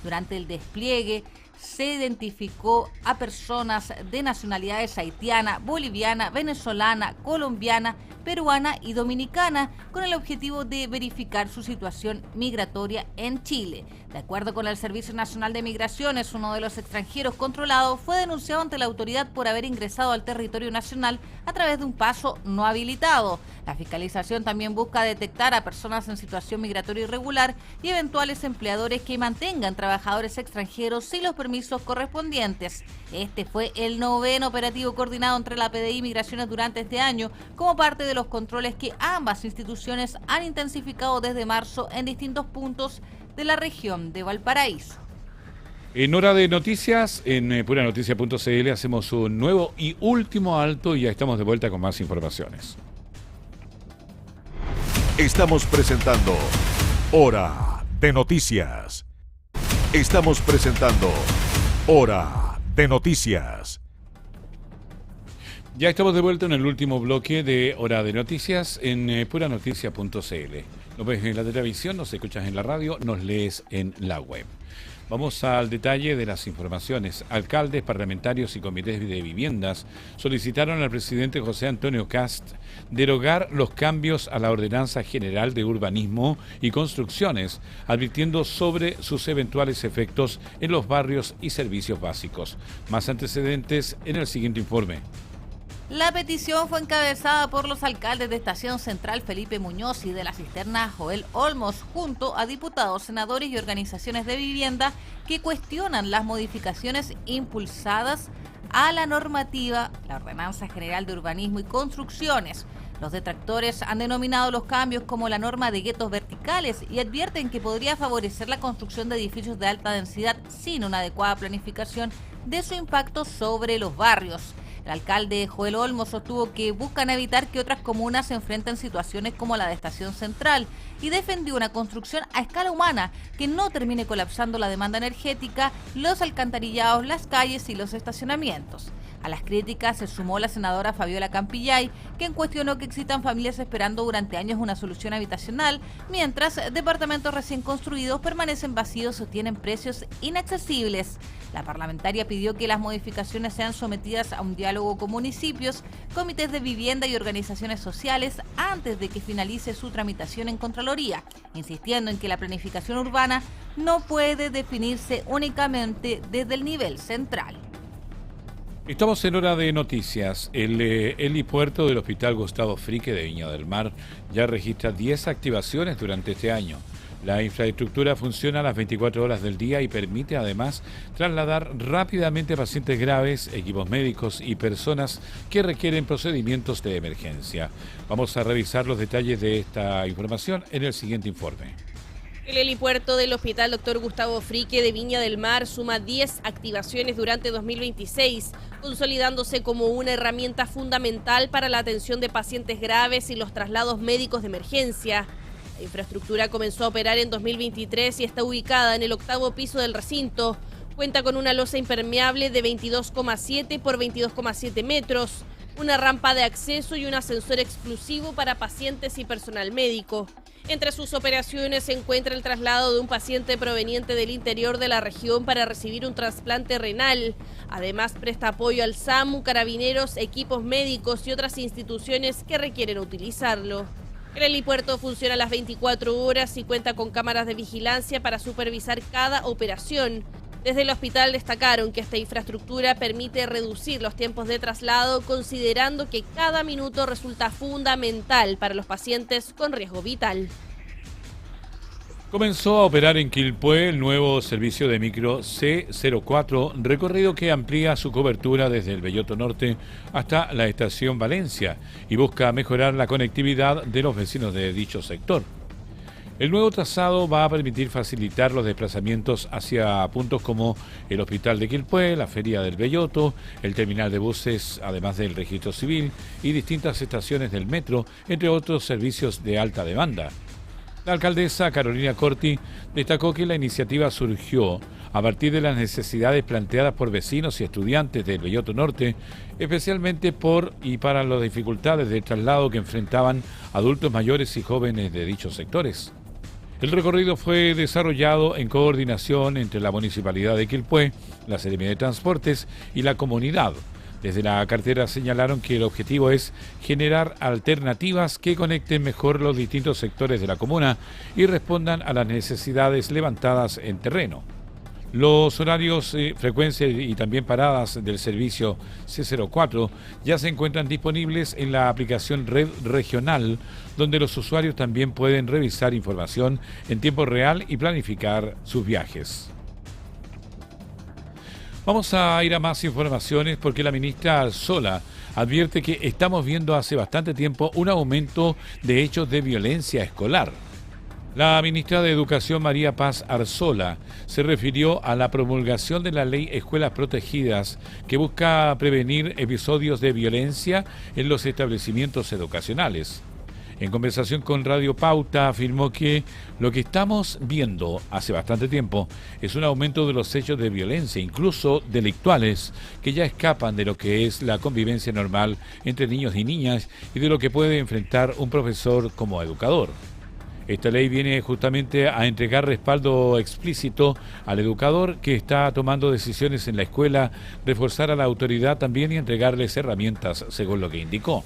Durante el despliegue se identificó a personas de nacionalidades haitiana, boliviana, venezolana, colombiana, peruana y dominicana con el objetivo de verificar su situación migratoria en Chile. De acuerdo con el Servicio Nacional de Migraciones, uno de los extranjeros controlados fue denunciado ante la autoridad por haber ingresado al territorio nacional a través de un paso no habilitado. La fiscalización también busca detectar a personas en situación migratoria irregular y eventuales empleadores que mantengan trabajadores extranjeros sin los permisos correspondientes. Este fue el 9º operativo coordinado entre la PDI y Migraciones durante este año, como parte de los controles que ambas instituciones han intensificado desde marzo en distintos puntos de la región de Valparaíso. En hora de noticias, en puranoticia.cl hacemos un nuevo y último alto y ya estamos de vuelta con más informaciones. Estamos presentando Hora de Noticias. Estamos presentando Hora de Noticias. Ya estamos de vuelta en el último bloque de Hora de Noticias en puranoticia.cl. Nos ves en la televisión, nos escuchas en la radio, nos lees en la web. Vamos al detalle de las informaciones. Alcaldes, parlamentarios y comités de viviendas solicitaron al presidente José Antonio Kast derogar los cambios a la Ordenanza General de Urbanismo y Construcciones, advirtiendo sobre sus eventuales efectos en los barrios y servicios básicos. Más antecedentes en el siguiente informe. La petición fue encabezada por los alcaldes de Estación Central Felipe Muñoz y de la Cisterna Joel Olmos, junto a diputados, senadores y organizaciones de vivienda que cuestionan las modificaciones impulsadas a la normativa, la Ordenanza General de Urbanismo y Construcciones. Los detractores han denominado los cambios como la norma de guetos verticales y advierten que podría favorecer la construcción de edificios de alta densidad sin una adecuada planificación de su impacto sobre los barrios. El alcalde Joel Olmos sostuvo que buscan evitar que otras comunas se enfrenten situaciones como la de Estación Central y defendió una construcción a escala humana que no termine colapsando la demanda energética, los alcantarillados, las calles y los estacionamientos. A las críticas se sumó la senadora Fabiola Campillay, quien cuestionó que existan familias esperando durante años una solución habitacional, mientras departamentos recién construidos permanecen vacíos o tienen precios inaccesibles. La parlamentaria pidió que las modificaciones sean sometidas a un diálogo con municipios, comités de vivienda y organizaciones sociales antes de que finalice su tramitación en Contraloría, insistiendo en que la planificación urbana no puede definirse únicamente desde el nivel central. Estamos en hora de noticias. El helipuerto del Hospital Gustavo Frique de Viña del Mar ya registra 10 activaciones durante este año. La infraestructura funciona a las 24 horas del día y permite además trasladar rápidamente pacientes graves, equipos médicos y personas que requieren procedimientos de emergencia. Vamos a revisar los detalles de esta información en el siguiente informe. El helipuerto del Hospital Dr. Gustavo Frique de Viña del Mar suma 10 activaciones durante 2026, consolidándose como una herramienta fundamental para la atención de pacientes graves y los traslados médicos de emergencia. La infraestructura comenzó a operar en 2023 y está ubicada en el 8º piso del recinto. Cuenta con una losa impermeable de 22,7 por 22,7 metros, una rampa de acceso y un ascensor exclusivo para pacientes y personal médico. Entre sus operaciones se encuentra el traslado de un paciente proveniente del interior de la región para recibir un trasplante renal. Además, presta apoyo al SAMU, carabineros, equipos médicos y otras instituciones que requieren utilizarlo. El helipuerto funciona a las 24 horas y cuenta con cámaras de vigilancia para supervisar cada operación. Desde el hospital destacaron que esta infraestructura permite reducir los tiempos de traslado, considerando que cada minuto resulta fundamental para los pacientes con riesgo vital. Comenzó a operar en Quilpué el nuevo servicio de micro C04, recorrido que amplía su cobertura desde el Belloto Norte hasta la estación Valencia y busca mejorar la conectividad de los vecinos de dicho sector. El nuevo trazado va a permitir facilitar los desplazamientos hacia puntos como el Hospital de Quilpué, la Feria del Belloto, el terminal de buses, además del registro civil y distintas estaciones del metro, entre otros servicios de alta demanda. La alcaldesa Carolina Corti destacó que la iniciativa surgió a partir de las necesidades planteadas por vecinos y estudiantes del Belloto Norte, especialmente por y para las dificultades de traslado que enfrentaban adultos mayores y jóvenes de dichos sectores. El recorrido fue desarrollado en coordinación entre la Municipalidad de Quilpué, la Seremía de Transportes y la comunidad. Desde la cartera señalaron que el objetivo es generar alternativas que conecten mejor los distintos sectores de la comuna y respondan a las necesidades levantadas en terreno. Los horarios, frecuencia y también paradas del servicio C04 ya se encuentran disponibles en la aplicación Red Regional, donde los usuarios también pueden revisar información en tiempo real y planificar sus viajes. Vamos a ir a más informaciones porque la ministra Arzola advierte que estamos viendo hace bastante tiempo un aumento de hechos de violencia escolar. La ministra de Educación, María Paz Arzola, se refirió a la promulgación de la ley Escuelas Protegidas, que busca prevenir episodios de violencia en los establecimientos educacionales. En conversación con Radio Pauta, afirmó que lo que estamos viendo hace bastante tiempo es un aumento de los hechos de violencia, incluso delictuales, que ya escapan de lo que es la convivencia normal entre niños y niñas y de lo que puede enfrentar un profesor como educador. Esta ley viene justamente a entregar respaldo explícito al educador que está tomando decisiones en la escuela, reforzar a la autoridad también y entregarles herramientas, según lo que indicó.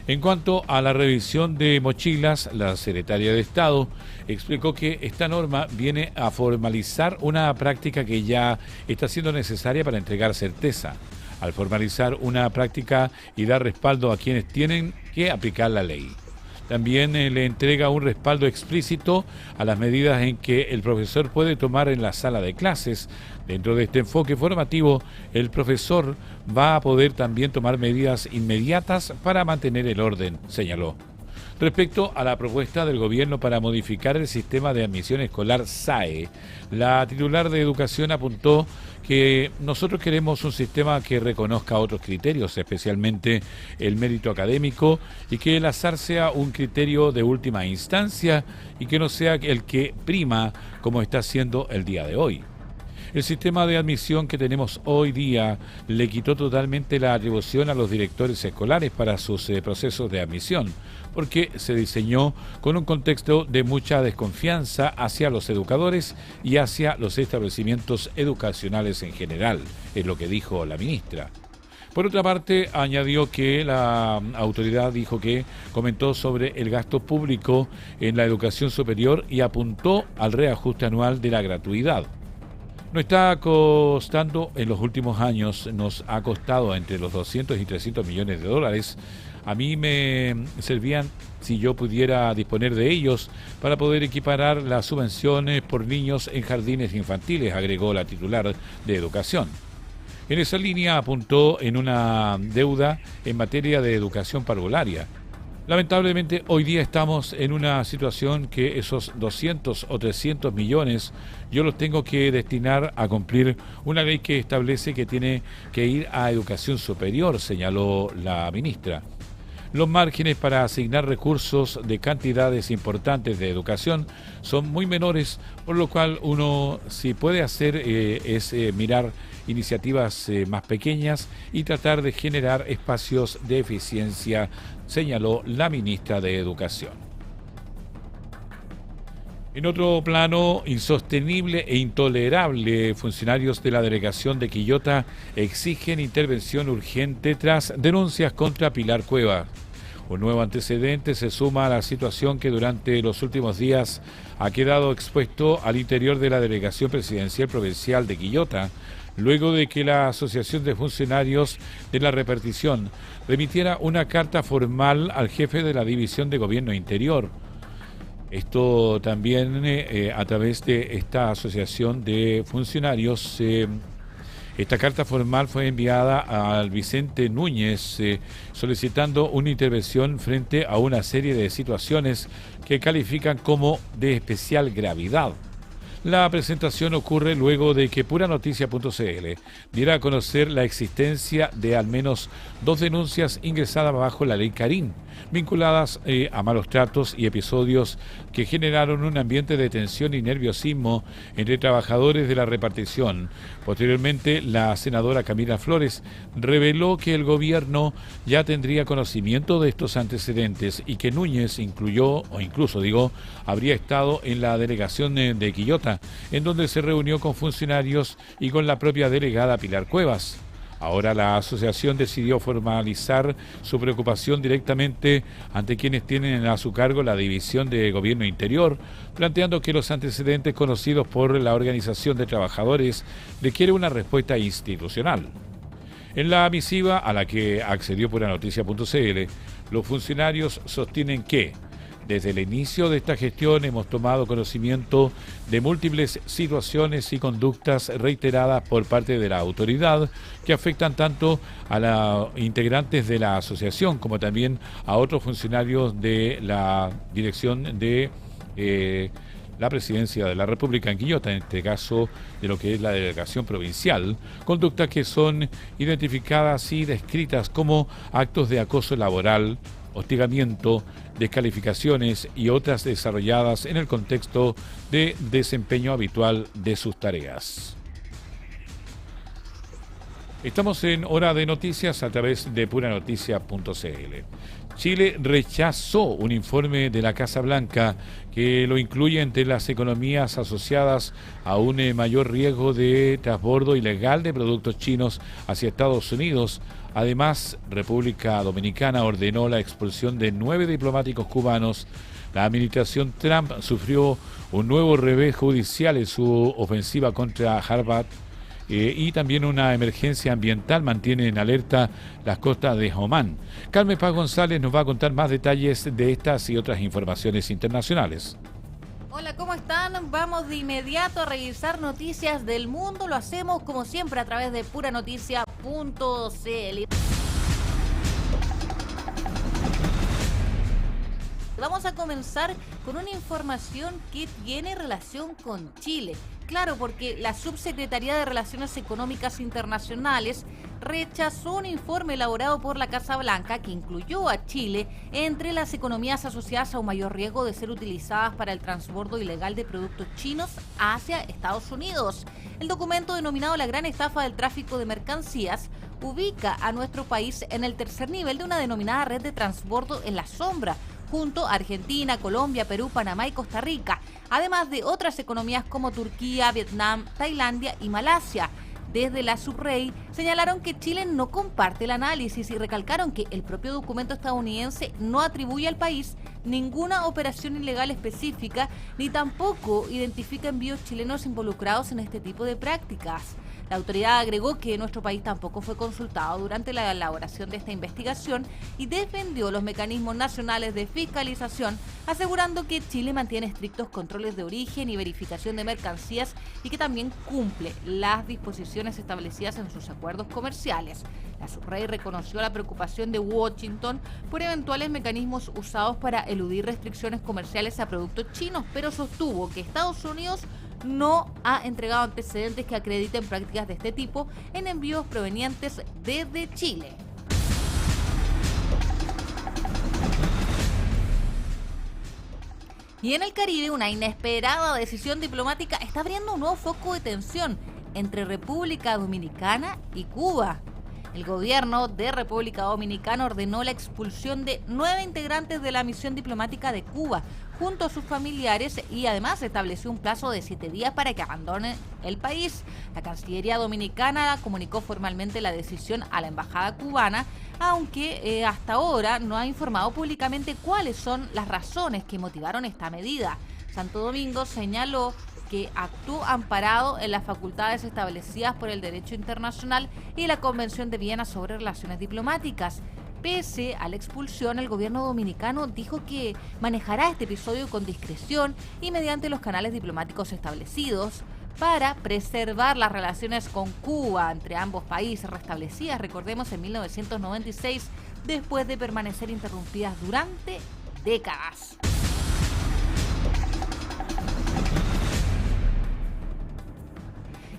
En cuanto a la revisión de mochilas, la secretaria de Estado explicó que esta norma viene a formalizar una práctica que ya está siendo necesaria para entregar certeza, al formalizar una práctica y dar respaldo a quienes tienen que aplicar la ley. También le entrega un respaldo explícito a las medidas en que el profesor puede tomar en la sala de clases. Dentro de este enfoque formativo, el profesor va a poder también tomar medidas inmediatas para mantener el orden, señaló. Respecto a la propuesta del gobierno para modificar el sistema de admisión escolar SAE, la titular de Educación apuntó que nosotros queremos un sistema que reconozca otros criterios, especialmente el mérito académico, y que el azar sea un criterio de última instancia y que no sea el que prima como está siendo el día de hoy. El sistema de admisión que tenemos hoy día le quitó totalmente la atribución a los directores escolares para sus procesos de admisión, porque se diseñó con un contexto de mucha desconfianza hacia los educadores y hacia los establecimientos educacionales en general, es lo que dijo la ministra. Por otra parte, añadió que la autoridad dijo que comentó sobre el gasto público en la educación superior y apuntó al reajuste anual de la gratuidad. Nos está costando, en los últimos años, nos ha costado entre los 200 y 300 millones de dólares. A mí me servían, si yo pudiera disponer de ellos, para poder equiparar las subvenciones por niños en jardines infantiles, agregó la titular de Educación. En esa línea apuntó en una deuda en materia de educación parvularia. Lamentablemente, hoy día estamos en una situación que esos 200 o 300 millones yo los tengo que destinar a cumplir una ley que establece que tiene que ir a educación superior, señaló la ministra. Los márgenes para asignar recursos de cantidades importantes de educación son muy menores, por lo cual uno si puede hacer es mirar iniciativas más pequeñas y tratar de generar espacios de eficiencia, señaló la ministra de Educación. En otro plano, insostenible e intolerable, funcionarios de la delegación de Quillota exigen intervención urgente tras denuncias contra Pilar Cuevas. Un nuevo antecedente se suma a la situación que durante los últimos días ha quedado expuesto al interior de la delegación presidencial provincial de Quillota, luego de que la Asociación de Funcionarios de la Repartición remitiera una carta formal al jefe de la División de Gobierno Interior. Esto también a través de esta asociación de funcionarios. Esta carta formal fue enviada al Vicente Núñez solicitando una intervención frente a una serie de situaciones que califican como de especial gravedad. La presentación ocurre luego de que Puranoticia.cl diera a conocer la existencia de al menos 2 denuncias ingresadas bajo la ley Carín, vinculadas a malos tratos y episodios que generaron un ambiente de tensión y nerviosismo entre trabajadores de la repartición. Posteriormente, la senadora Camila Flores reveló que el gobierno ya tendría conocimiento de estos antecedentes y que Núñez habría estado en la delegación de Quillota, en donde se reunió con funcionarios y con la propia delegada Pilar Cuevas. Ahora la asociación decidió formalizar su preocupación directamente ante quienes tienen a su cargo la División de Gobierno Interior, planteando que los antecedentes conocidos por la Organización de Trabajadores requieren una respuesta institucional. En la misiva a la que accedió Puranoticia.cl, los funcionarios sostienen que desde el inicio de esta gestión hemos tomado conocimiento de múltiples situaciones y conductas reiteradas por parte de la autoridad que afectan tanto a los integrantes de la asociación como también a otros funcionarios de la dirección de la Presidencia de la República en Quillota, en este caso de lo que es la delegación provincial, conductas que son identificadas y descritas como actos de acoso laboral, hostigamiento, descalificaciones y otras desarrolladas en el contexto de desempeño habitual de sus tareas. Estamos en Hora de Noticias a través de Puranoticia.cl. Chile rechazó un informe de la Casa Blanca que lo incluye entre las economías asociadas a un mayor riesgo de transbordo ilegal de productos chinos hacia Estados Unidos. Además, República Dominicana ordenó la expulsión de 9 diplomáticos cubanos. La administración Trump sufrió un nuevo revés judicial en su ofensiva contra Harvard. Y también una emergencia ambiental mantiene en alerta las costas de Omán. Carmen Paz González nos va a contar más detalles de estas y otras informaciones internacionales. Hola, ¿cómo están? Vamos de inmediato a revisar noticias del mundo. Lo hacemos como siempre a través de Puranoticia.cl. Vamos a comenzar con una información que tiene relación con Chile. Claro, porque la Subsecretaría de Relaciones Económicas Internacionales rechazó un informe elaborado por la Casa Blanca que incluyó a Chile entre las economías asociadas a un mayor riesgo de ser utilizadas para el transbordo ilegal de productos chinos hacia Estados Unidos. El documento, denominado La Gran Estafa del Tráfico de Mercancías, ubica a nuestro país en el tercer nivel de una denominada red de transbordo en la sombra, junto a Argentina, Colombia, Perú, Panamá y Costa Rica, además de otras economías como Turquía, Vietnam, Tailandia y Malasia. Desde la Subrey señalaron que Chile no comparte el análisis y recalcaron que el propio documento estadounidense no atribuye al país ninguna operación ilegal específica ni tampoco identifica envíos chilenos involucrados en este tipo de prácticas. La autoridad agregó que nuestro país tampoco fue consultado durante la elaboración de esta investigación y defendió los mecanismos nacionales de fiscalización, asegurando que Chile mantiene estrictos controles de origen y verificación de mercancías y que también cumple las disposiciones establecidas en sus acuerdos comerciales. La Subrey reconoció la preocupación de Washington por eventuales mecanismos usados para eludir restricciones comerciales a productos chinos, pero sostuvo que Estados Unidos no ha entregado antecedentes que acrediten prácticas de este tipo en envíos provenientes desde Chile. Y en el Caribe, una inesperada decisión diplomática está abriendo un nuevo foco de tensión entre República Dominicana y Cuba. El gobierno de República Dominicana ordenó la expulsión de 9 integrantes de la misión diplomática de Cuba junto a sus familiares y además estableció un plazo de 7 días para que abandonen el país. La Cancillería Dominicana comunicó formalmente la decisión a la embajada cubana, aunque hasta ahora no ha informado públicamente cuáles son las razones que motivaron esta medida. Santo Domingo señaló que actuó amparado en las facultades establecidas por el derecho internacional y la Convención de Viena sobre Relaciones Diplomáticas. Pese a la expulsión, el gobierno dominicano dijo que manejará este episodio con discreción y mediante los canales diplomáticos establecidos para preservar las relaciones con Cuba entre ambos países restablecidas, recordemos, en 1996, después de permanecer interrumpidas durante décadas.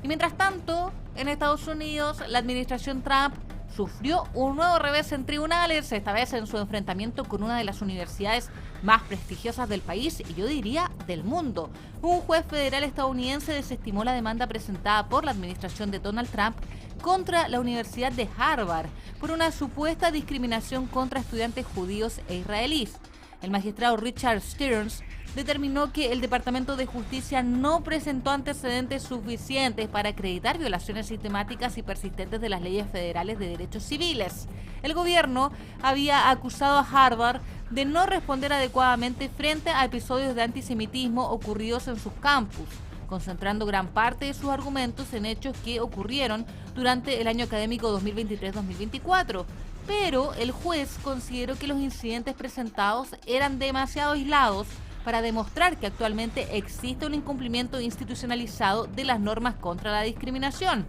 Y mientras tanto, en Estados Unidos, la administración Trump sufrió un nuevo revés en tribunales, esta vez en su enfrentamiento con una de las universidades más prestigiosas del país y yo diría del mundo. Un juez federal estadounidense desestimó la demanda presentada por la administración de Donald Trump contra la Universidad de Harvard por una supuesta discriminación contra estudiantes judíos e israelíes. El magistrado Richard Stearns determinó que el Departamento de Justicia no presentó antecedentes suficientes para acreditar violaciones sistemáticas y persistentes de las leyes federales de derechos civiles. El gobierno había acusado a Harvard de no responder adecuadamente frente a episodios de antisemitismo ocurridos en sus campus, concentrando gran parte de sus argumentos en hechos que ocurrieron durante el año académico 2023-2024. Pero el juez consideró que los incidentes presentados eran demasiado aislados para demostrar que actualmente existe un incumplimiento institucionalizado de las normas contra la discriminación.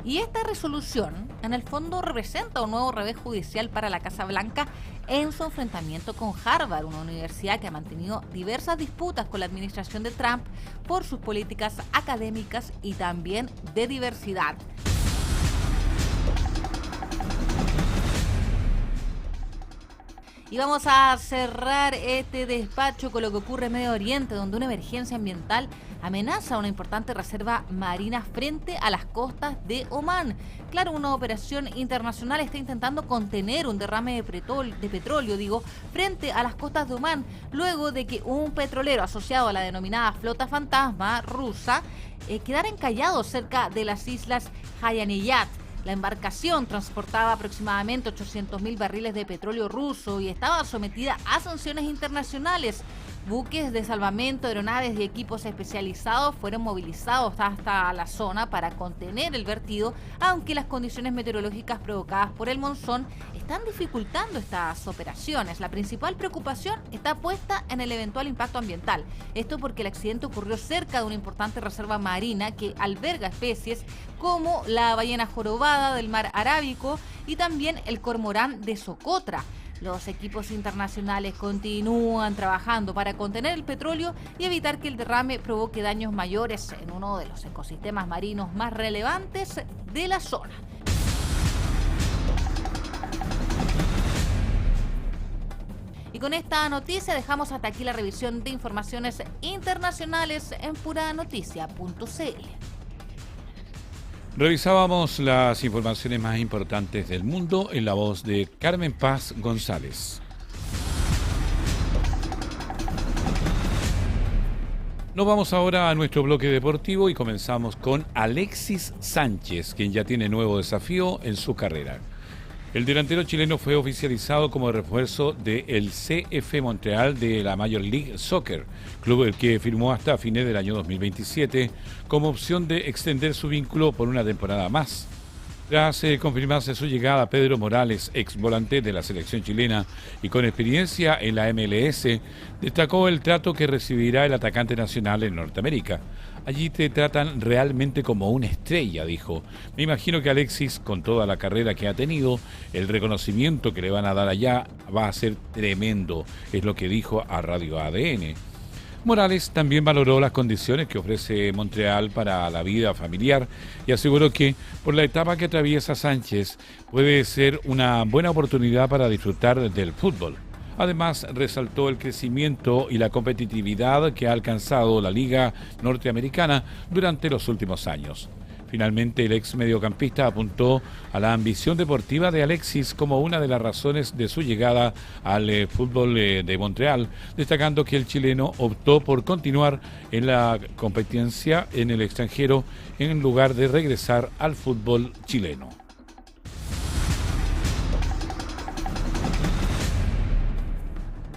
Y esta resolución, en el fondo, representa un nuevo revés judicial para la Casa Blanca en su enfrentamiento con Harvard, una universidad que ha mantenido diversas disputas con la administración de Trump por sus políticas académicas y también de diversidad. Y vamos a cerrar este despacho con lo que ocurre en Medio Oriente, donde una emergencia ambiental amenaza una importante reserva marina frente a las costas de Omán. Claro, una operación internacional está intentando contener un derrame de petróleo, frente a las costas de Omán, luego de que un petrolero asociado a la denominada flota fantasma rusa quedara encallado cerca de las islas Hayaniyat. La embarcación transportaba aproximadamente 800.000 barriles de petróleo ruso y estaba sometida a sanciones internacionales. Buques de salvamento, aeronaves y equipos especializados fueron movilizados hasta la zona para contener el vertido, aunque las condiciones meteorológicas provocadas por el monzón están dificultando estas operaciones. La principal preocupación está puesta en el eventual impacto ambiental. Esto porque el accidente ocurrió cerca de una importante reserva marina que alberga especies como la ballena jorobada del mar Arábico y también el cormorán de Socotra. Los equipos internacionales continúan trabajando para contener el petróleo y evitar que el derrame provoque daños mayores en uno de los ecosistemas marinos más relevantes de la zona. Y con esta noticia dejamos hasta aquí la revisión de informaciones internacionales en puranoticia.cl. Revisábamos las informaciones más importantes del mundo en la voz de Carmen Paz González. Nos vamos ahora a nuestro bloque deportivo y comenzamos con Alexis Sánchez, quien ya tiene nuevo desafío en su carrera. El delantero chileno fue oficializado como refuerzo del CF Montreal de la Major League Soccer, club el que firmó hasta fines del año 2027 como opción de extender su vínculo por una temporada más. Tras confirmarse su llegada, Pedro Morales, ex volante de la selección chilena y con experiencia en la MLS, destacó el trato que recibirá el atacante nacional en Norteamérica. Allí te tratan realmente como una estrella, dijo. Me imagino que Alexis, con toda la carrera que ha tenido, el reconocimiento que le van a dar allá va a ser tremendo, es lo que dijo a Radio ADN. Morales también valoró las condiciones que ofrece Montreal para la vida familiar y aseguró que, por la etapa que atraviesa Sánchez, puede ser una buena oportunidad para disfrutar del fútbol. Además, resaltó el crecimiento y la competitividad que ha alcanzado la Liga Norteamericana durante los últimos años. Finalmente, el ex mediocampista apuntó a la ambición deportiva de Alexis como una de las razones de su llegada al fútbol de Montreal, destacando que el chileno optó por continuar en la competencia en el extranjero en lugar de regresar al fútbol chileno.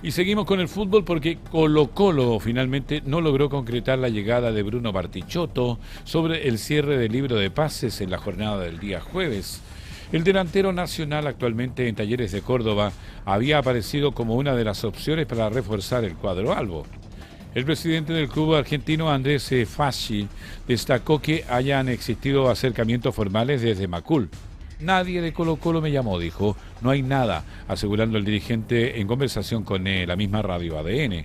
Y seguimos con el fútbol porque Colo-Colo finalmente no logró concretar la llegada de Bruno Bartichotto sobre el cierre del libro de pases en la jornada del día jueves. El delantero nacional, actualmente en Talleres de Córdoba, había aparecido como una de las opciones para reforzar el cuadro albo. El presidente del club argentino, Andrés Fasci, destacó que hayan existido acercamientos formales desde Macul. Nadie de Colo-Colo me llamó, dijo. No hay nada, asegurando el dirigente en conversación con la misma Radio ADN.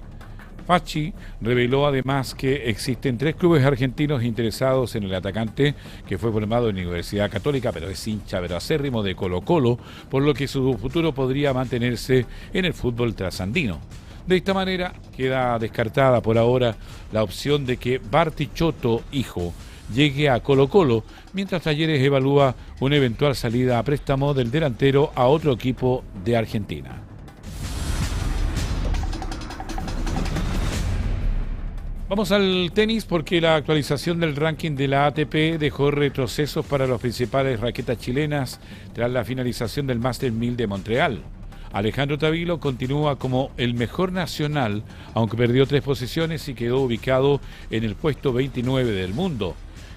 Facci reveló además que existen 3 clubes argentinos interesados en el atacante, que fue formado en la Universidad Católica, pero es hincha acérrimo de Colo-Colo, por lo que su futuro podría mantenerse en el fútbol trasandino. De esta manera queda descartada por ahora la opción de que Bartichotto, hijo, llegue a Colo-Colo, mientras Talleres evalúa una eventual salida a préstamo del delantero a otro equipo de Argentina. Vamos al tenis porque la actualización del ranking de la ATP dejó retrocesos para las principales raquetas chilenas tras la finalización del Masters 1000 de Montreal. Alejandro Tavilo continúa como el mejor nacional, aunque perdió 3 posiciones y quedó ubicado en el puesto 29 del mundo.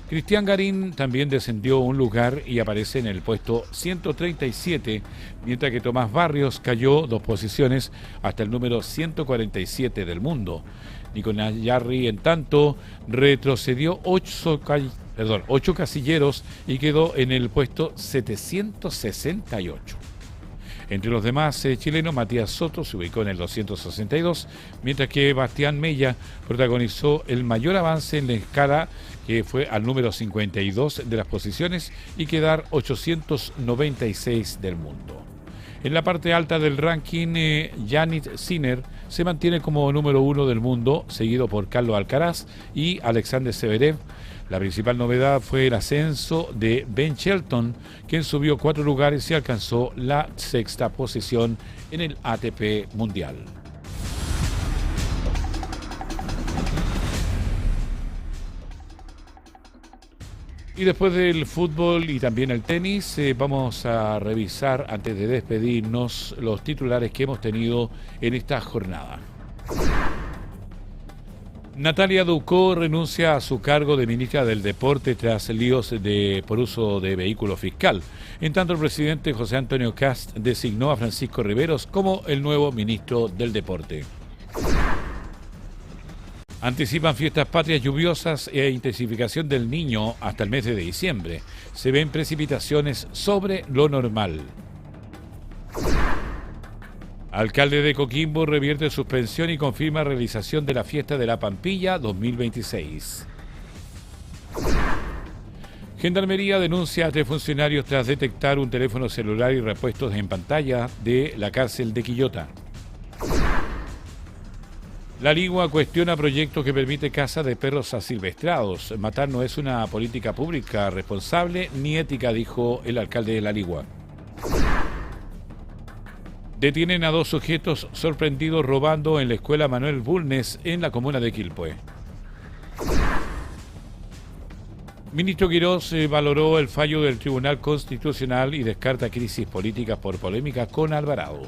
Cristian Garín también descendió un lugar y aparece en el puesto 137, mientras que Tomás Barrios cayó 2 posiciones hasta el número 147 del mundo. Nicolás Jarry, en tanto, retrocedió 8 casilleros y quedó en el puesto 768. Entre los demás chilenos, Matías Soto se ubicó en el 262, mientras que Bastián Mella protagonizó el mayor avance en la escala, que fue al número 52 de las posiciones y quedar 896 del mundo. En la parte alta del ranking, Jannik Sinner se mantiene como número 1 del mundo, seguido por Carlos Alcaraz y Alexander Zverev. La principal novedad fue el ascenso de Ben Shelton, quien subió 4 lugares y alcanzó la 6ª posición en el ATP Mundial. Y después del fútbol y también el tenis, vamos a revisar, antes de despedirnos, los titulares que hemos tenido en esta jornada. Natalia Ducó renuncia a su cargo de ministra del Deporte tras líos por uso de vehículo fiscal. En tanto, el presidente José Antonio Kast designó a Francisco Riveros como el nuevo ministro del Deporte. Anticipan fiestas patrias lluviosas e intensificación del Niño hasta el mes de diciembre. Se ven precipitaciones sobre lo normal. Alcalde de Coquimbo revierte suspensión y confirma realización de la fiesta de la Pampilla 2026. Gendarmería denuncia a 3 funcionarios tras detectar un teléfono celular y repuestos en pantalla de la cárcel de Quillota. La Ligua cuestiona proyecto que permite caza de perros asilvestrados. Matar no es una política pública responsable ni ética, dijo el alcalde de La Ligua. Detienen a 2 sujetos sorprendidos robando en la escuela Manuel Bulnes en la comuna de Quilpué. Ministro Quirós valoró el fallo del Tribunal Constitucional y descarta crisis políticas por polémica con Alvarado.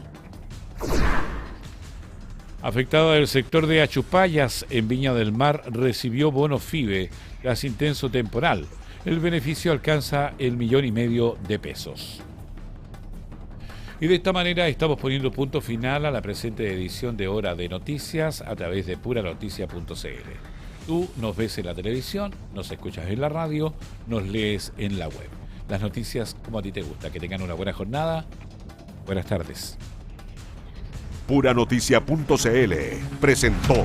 Afectada del sector de Achupayas en Viña del Mar recibió bono FIBE tras intenso temporal. El beneficio alcanza el 1,5 millones de pesos. Y de esta manera estamos poniendo punto final a la presente edición de Hora de Noticias a través de puranoticia.cl. Tú nos ves en la televisión, nos escuchas en la radio, nos lees en la web. Las noticias como a ti te gusta. Que tengan una buena jornada. Buenas tardes. Puranoticia.cl presentó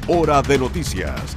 Hora de Noticias